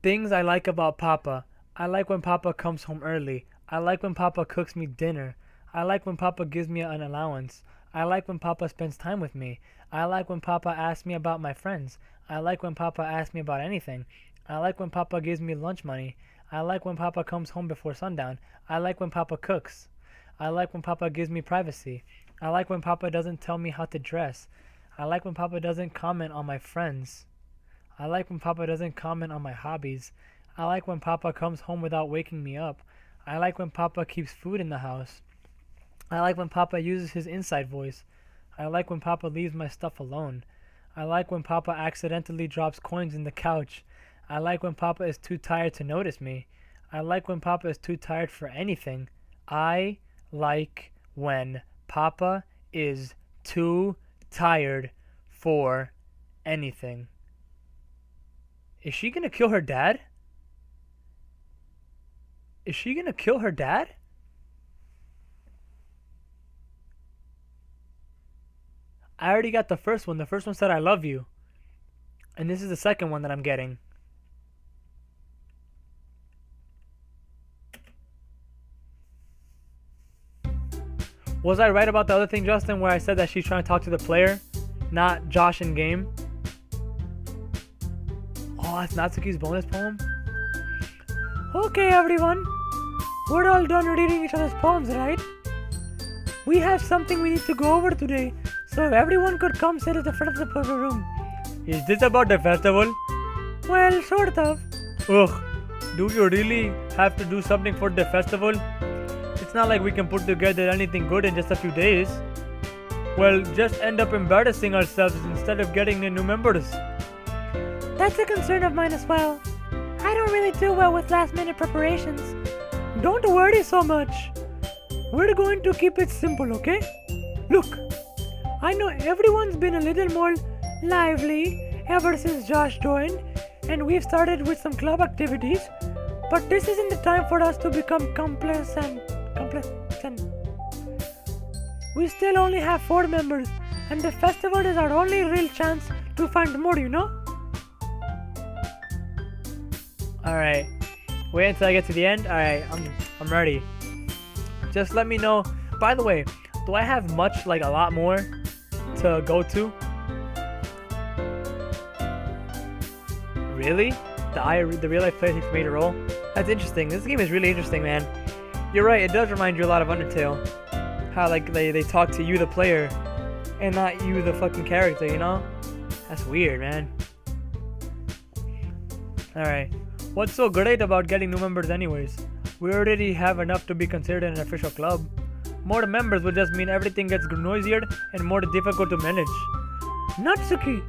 Things I like about Papa. I like when Papa comes home early. I like when Papa cooks me dinner. I like when Papa gives me an allowance. I like when Papa spends time with me. I like when Papa asks me about my friends. I like when Papa asks me about anything. I like when Papa gives me lunch money. I like when Papa comes home before sundown. I like when Papa cooks. I like when Papa gives me privacy. I like when Papa doesn't tell me how to dress. I like when Papa doesn't comment on my friends. I like when Papa doesn't comment on my hobbies. I like when Papa comes home without waking me up. I like when Papa keeps food in the house. I like when Papa uses his inside voice. I like when Papa leaves my stuff alone. I like when Papa accidentally drops coins in the couch. I like when Papa is too tired to notice me. I like when Papa is too tired for anything. I like when Papa is too tired for anything. Is she gonna kill her dad? Is she gonna kill her dad? I already got the first one. The first one said I love you. And this is the second one that I'm getting. Was I right about the other thing, Justin, where I said that she's trying to talk to the player, not Josh in game? Oh, that's Natsuki's bonus poem? Okay, everyone. We're all done reading each other's poems, right? We have something we need to go over today, so if everyone could come sit at the front of the room. Is this about the festival? Well, sort of. Ugh, do you really have to do something for the festival? It's not like we can put together anything good in just a few days. Well, just end up embarrassing ourselves instead of getting the new members. That's a concern of mine as well. I don't really do well with last-minute preparations. Don't worry so much. We're going to keep it simple, okay? Look, I know everyone's been a little more lively ever since Josh joined, and we've started with some club activities, but this isn't the time for us to become complacent. We still only have 4 members, and the festival is our only real chance to find more, you know? Alright, wait until I get to the end. Alright, I'm ready. Just let me know. By the way, do I have much, like a lot more to go to? Really? The real life player takes a major role? That's interesting. This game is really interesting, man. You're right, it does remind you a lot of Undertale. How like they talk to you, the player, and not you, the fucking character, you know? That's weird, man. Alright. What's so great about getting new members anyways? We already have enough to be considered an official club. More members would just mean everything gets noisier and more difficult to manage. Natsuki,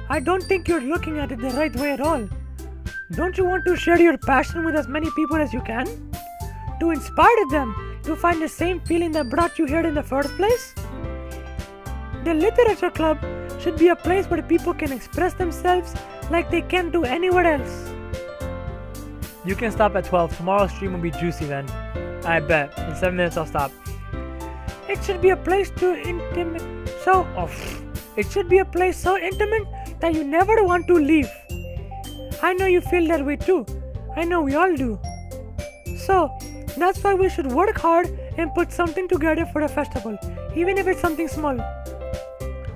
I don't think you're looking at it the right way at all. Don't you want to share your passion with as many people as you can? To inspire them to find the same feeling that brought you here in the first place? The literature club should be a place where people can express themselves like they can't do anywhere else. You can stop at 12. Tomorrow's stream will be juicy then. I bet. In 7 minutes I'll stop. It should be a place It should be a place so intimate that you never want to leave. I know you feel that way too. I know we all do. So, that's why we should work hard and put something together for the festival, even if it's something small.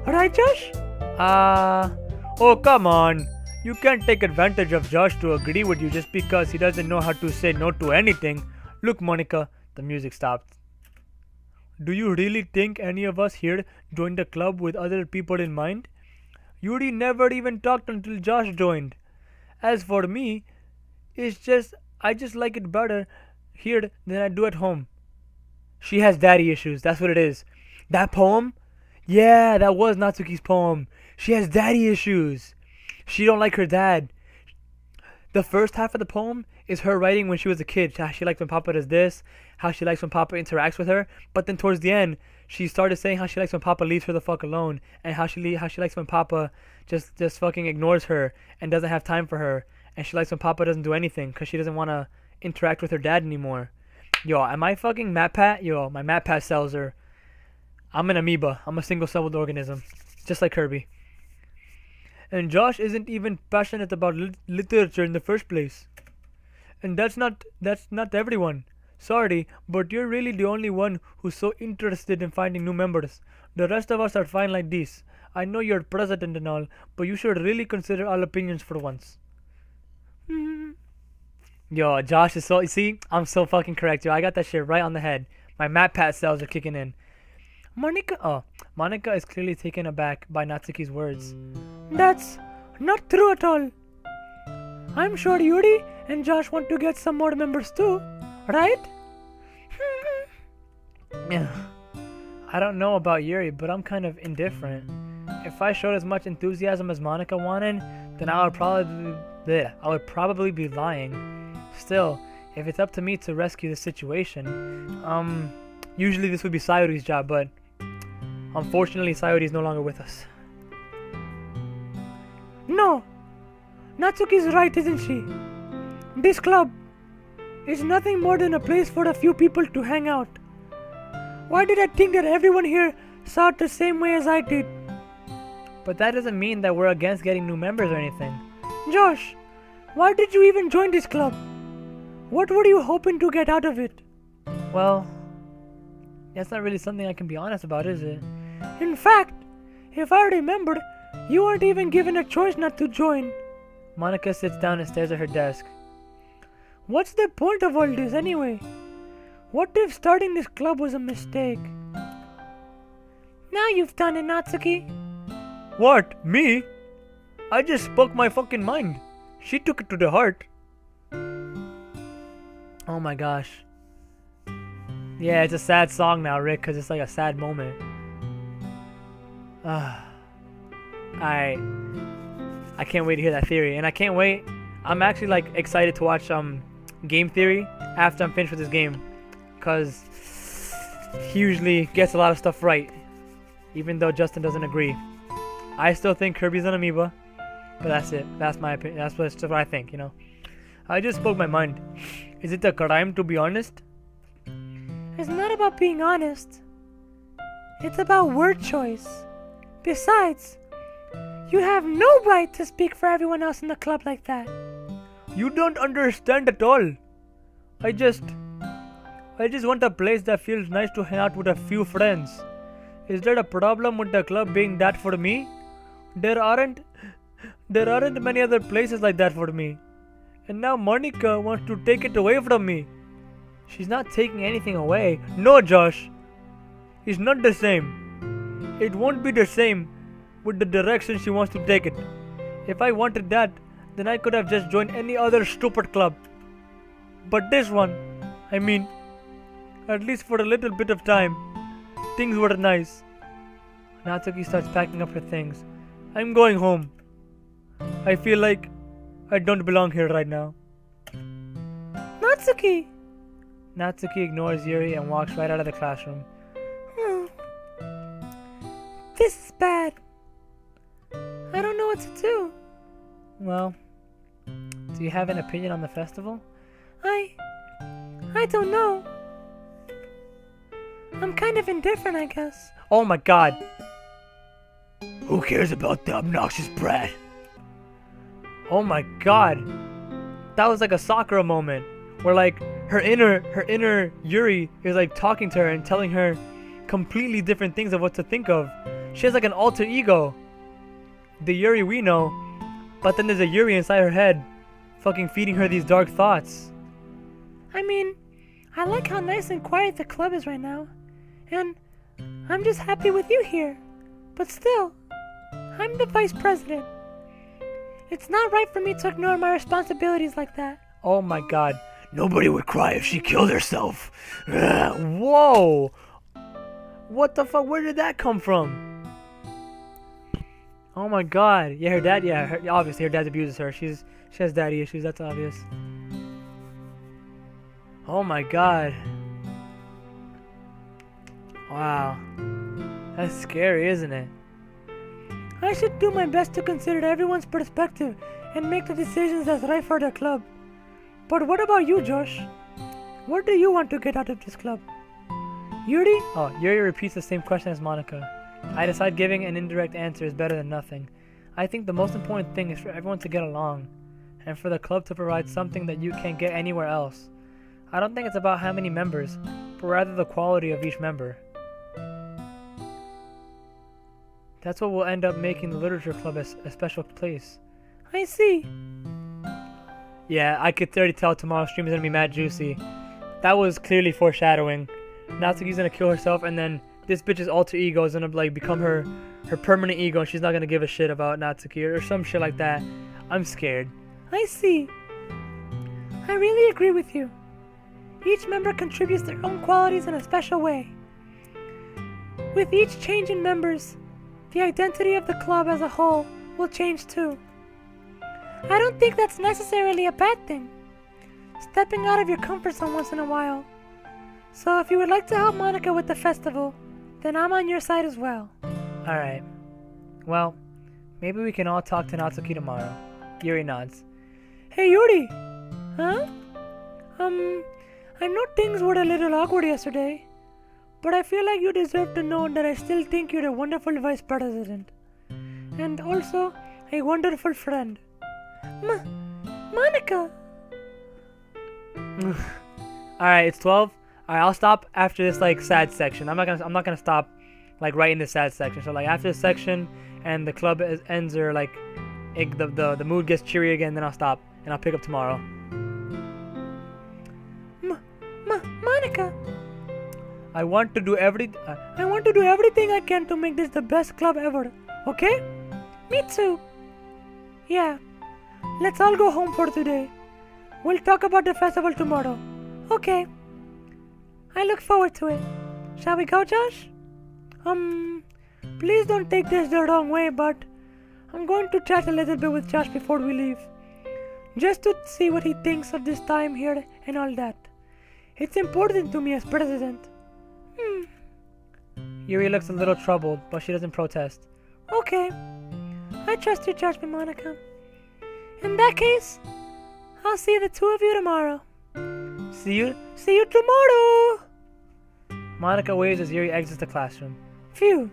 Right, Josh? Oh come on. You can't take advantage of Josh to agree with you just because he doesn't know how to say no to anything. Look, Monica, the music stopped. Do you really think any of us here joined the club with other people in mind? Yuri never even talked until Josh joined. As for me, I just like it better here than I do at home. She has daddy issues, that's what it is. That poem? Yeah, that was Natsuki's poem. She has daddy issues. She don't like her dad. The first half of the poem is her writing when she was a kid. How she likes when Papa does this, how she likes when Papa interacts with her. But then towards the end, she started saying how she likes when Papa leaves her the fuck alone, and how she likes when Papa just fucking ignores her and doesn't have time for her, and she likes when Papa doesn't do anything because she doesn't want to interact with her dad anymore. Yo, am I fucking MatPat? Yo, my MatPat cells are... I'm an amoeba. I'm a single-celled organism, just like Kirby. And Josh isn't even passionate about literature in the first place. And that's not everyone. Sorry, but you're really the only one who's so interested in finding new members. The rest of us are fine like this. I know you're president and all, but you should really consider all opinions for once. Yo, Josh is so... See? I'm so fucking correct, yo. I got that shit right on the head. My MatPat cells are kicking in. Monica is clearly taken aback by Natsuki's words. That's not true at all. I'm sure Yuri and Josh want to get some more members too, right? I don't know about Yuri, but I'm kind of indifferent. If I showed as much enthusiasm as Monica wanted, then I would probably be lying. Still, if it's up to me to rescue the situation, usually this would be Sayori's job, but unfortunately Sayori is no longer with us. No, Natsuki's right, isn't she? This club is nothing more than a place for a few people to hang out. Why did I think that everyone here saw it the same way as I did? But that doesn't mean that we're against getting new members or anything. Josh, why did you even join this club? What were you hoping to get out of it? Well, that's not really something I can be honest about, is it? In fact, if I remember, you weren't even given a choice not to join. Monica sits down and stares at her desk. What's the point of all this anyway? What if starting this club was a mistake? Now you've done it, Natsuki. What? Me? I just spoke my fucking mind. She took it to the heart. Oh my gosh. Yeah, it's a sad song now, Rick, because it's like a sad moment. I can't wait to hear that theory, and I can't wait. I'm actually like excited to watch game theory after I'm finished with this game, because he usually gets a lot of stuff right, even though Justin doesn't agree. I still think Kirby's an amoeba, but that's it. That's my opinion. That's what I think, you know. I just spoke my mind. Is it a crime to be honest? It's not about being honest. It's about word choice. Besides, you have no right to speak for everyone else in the club like that. You don't understand at all. I just want a place that feels nice to hang out with a few friends. Is there a problem with the club being that for me? There aren't many other places like that for me. And now Monica wants to take it away from me. She's not taking anything away. No, Josh. It's not the same. It won't be the same with the direction she wants to take it. If I wanted that, then I could have just joined any other stupid club. But this one, I mean, at least for a little bit of time, things were nice. Natsuki starts packing up her things. I'm going home. I feel like I don't belong here right now. Natsuki! Natsuki ignores Yuri and walks right out of the classroom. This is bad. I don't know what to do. Well, do you have an opinion on the festival? I don't know. I'm kind of indifferent, I guess. Oh my god. Who cares about the obnoxious brat? Oh my god. That was like a Sakura moment where like her inner Yuri is like talking to her and telling her completely different things of what to think of. She has like an alter ego. The Yuri we know, but then there's a Yuri inside her head fucking feeding her these dark thoughts. I mean, I like how nice and quiet the club is right now. And I'm just happy with you here. But still, I'm the vice president. It's not right for me to ignore my responsibilities like that. Oh my god. Nobody would cry if she killed herself. Whoa. What the fuck? Where did that come from? Oh my god. Yeah, her dad, obviously her dad abuses her. She has daddy issues, that's obvious. Oh my god. Wow. That's scary, isn't it? I should do my best to consider everyone's perspective and make the decisions that's right for the club. But what about you, Josh? What do you want to get out of this club? Yuri? Oh, Yuri repeats the same question as Monica. I decide giving an indirect answer is better than nothing. I think the most important thing is for everyone to get along, and for the club to provide something that you can't get anywhere else. I don't think it's about how many members, but rather the quality of each member. That's what will end up making the literature club a special place. I see. Yeah, I could already tell tomorrow's stream is gonna be mad juicy. That was clearly foreshadowing. Natsuki's gonna kill herself, and then this bitch's alter ego is gonna like become her permanent ego, and she's not gonna give a shit about Natsuki or some shit like that. I'm scared. I see. I really agree with you. Each member contributes their own qualities in a special way. With each change in members, the identity of the club as a whole will change too. I don't think that's necessarily a bad thing. Stepping out of your comfort zone once in a while. So if you would like to help Monica with the festival, then I'm on your side as well. Alright. Well, maybe we can all talk to Natsuki tomorrow. Yuri nods. Hey Yuri! Huh? I know things were a little awkward yesterday, but I feel like you deserve to know that I still think you're a wonderful vice president. And also, a wonderful friend. Monica! Alright, it's 12. Alright, I'll stop after this like sad section. I'm not gonna stop like right in the sad section. So like after this section and the club ends or like the mood gets cheery again, then I'll stop and I'll pick up tomorrow. Monica! I want to do everything I can to make this the best club ever, okay? Me too. Yeah. Let's all go home for today. We'll talk about the festival tomorrow. Okay. I look forward to it. Shall we go, Josh? Please don't take this the wrong way, but I'm going to chat a little bit with Josh before we leave. Just to see what he thinks of this time here and all that. It's important to me as president. Yuri looks a little troubled, but she doesn't protest. Okay. I trust your judgment, Monica. In that case, I'll see the two of you tomorrow. See you tomorrow! Monica waves as Yuri exits the classroom. Phew.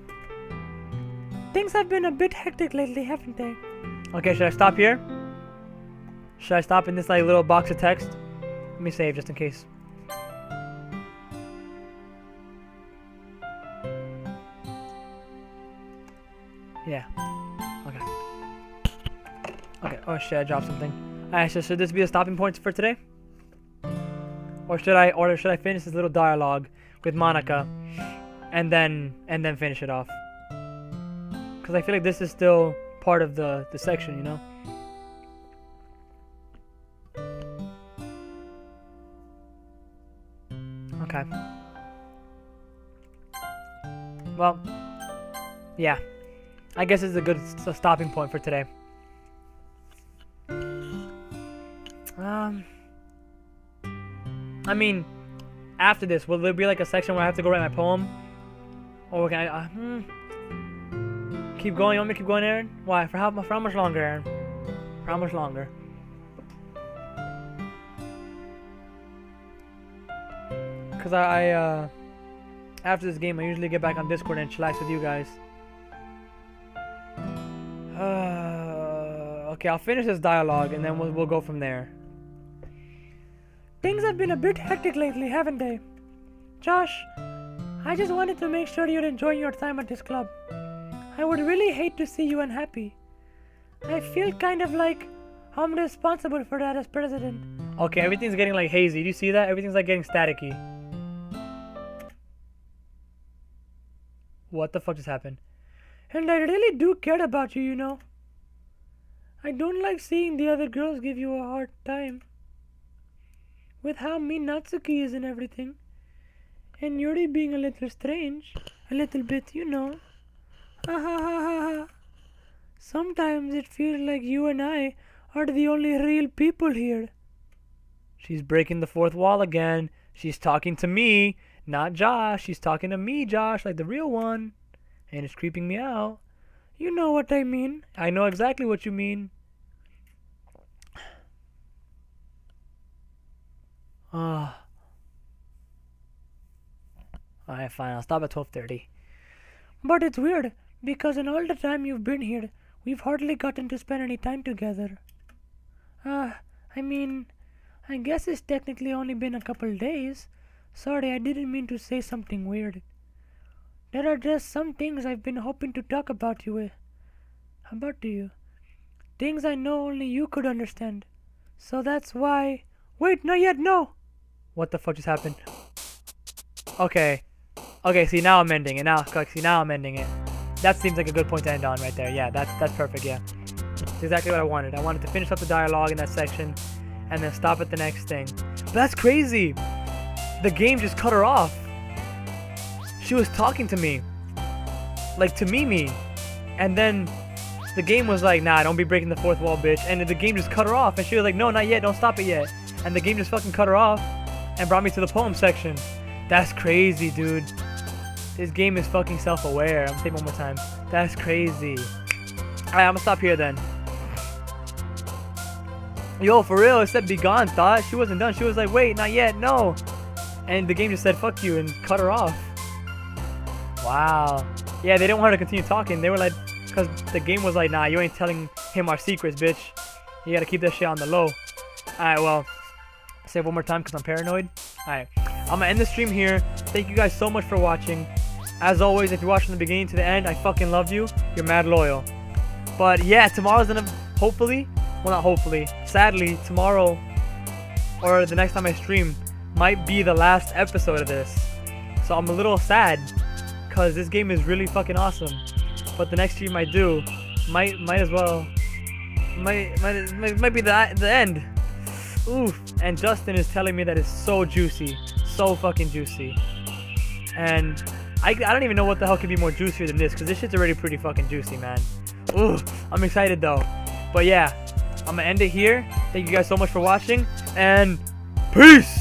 Things have been a bit hectic lately, haven't they? Okay, should I stop here? Should I stop in this like little box of text? Let me save just in case. Yeah. Okay. Oh shit, I dropped something. Alright, so should this be a stopping point for today? Or should I finish this little dialogue with Monica and then finish it off? Because I feel like this is still part of the section, you know? Okay. Well, yeah. I guess it's a good stopping point for today. I mean, after this, will there be like a section where I have to go write my poem? Or can I, keep going? You want me to keep going, Aaron? Why? For how much longer, Aaron? For how much longer? Because after this game, I usually get back on Discord and chillax with you guys. Okay, I'll finish this dialogue and then we'll go from there. Things have been a bit hectic lately, haven't they? Josh, I just wanted to make sure you're enjoying your time at this club. I would really hate to see you unhappy. I feel kind of like I'm responsible for that as president. Okay, everything's getting like hazy. Do you see that? Everything's like getting staticky. What the fuck just happened? And I really do care about you, you know. I don't like seeing the other girls give you a hard time. With how mean Natsuki is and everything. And Yuri being a little strange. A little bit, you know. Ha ha ha ha ha. Sometimes it feels like you and I are the only real people here. She's breaking the fourth wall again. She's talking to me, not Josh. She's talking to me, Josh, like the real one. And it's creeping me out. You know what I mean. I know exactly what you mean. Alright, fine. I'll stop at 12:30. But it's weird, because in all the time you've been here, we've hardly gotten to spend any time together. I mean, I guess it's technically only been a couple days. Sorry, I didn't mean to say something weird. There are just some things I've been hoping to talk about you. Things I know only you could understand. So that's why... Wait, not yet, no! What the fuck just happened? Okay. Okay, see, now I'm ending it. Now I'm ending it. That seems like a good point to end on right there. Yeah, that's perfect, yeah. It's exactly what I wanted. I wanted to finish up the dialogue in that section and then stop at the next thing. But that's crazy! The game just cut her off. She was talking to me. Like, to Mimi. And then the game was like, nah, don't be breaking the fourth wall, bitch. And the game just cut her off. And she was like, no, not yet. Don't stop it yet. And the game just fucking cut her off and brought me to the poem section. That's crazy, dude. This game is fucking self-aware. I'm gonna say it one more time. That's crazy. Alright, I'm gonna stop here then. Yo, for real, it said be gone, thought. She wasn't done. She was like, wait, not yet, no. And the game just said, fuck you, and cut her off. Wow. Yeah, they didn't want her to continue talking. They were like, because the game was like, nah, you ain't telling him our secrets, bitch. You gotta keep that shit on the low. Alright, well, say it one more time because I'm paranoid. Alright, I'm gonna end the stream here. Thank you guys so much for watching. As always, if you're watching from the beginning to the end, I fucking love you. You're mad loyal. But yeah, tomorrow's gonna, hopefully, well, not hopefully, sadly, tomorrow or the next time I stream might be the last episode of this. So I'm a little sad because this game is really fucking awesome. But the next stream I do might as well might be the end. Oof. And Justin is telling me that it's so juicy, so fucking juicy. And I don't even know what the hell could be more juicier than this, because this shit's already pretty fucking juicy, man. Ooh, I'm excited though. But yeah, I'm gonna end it here. Thank you guys so much for watching, and peace!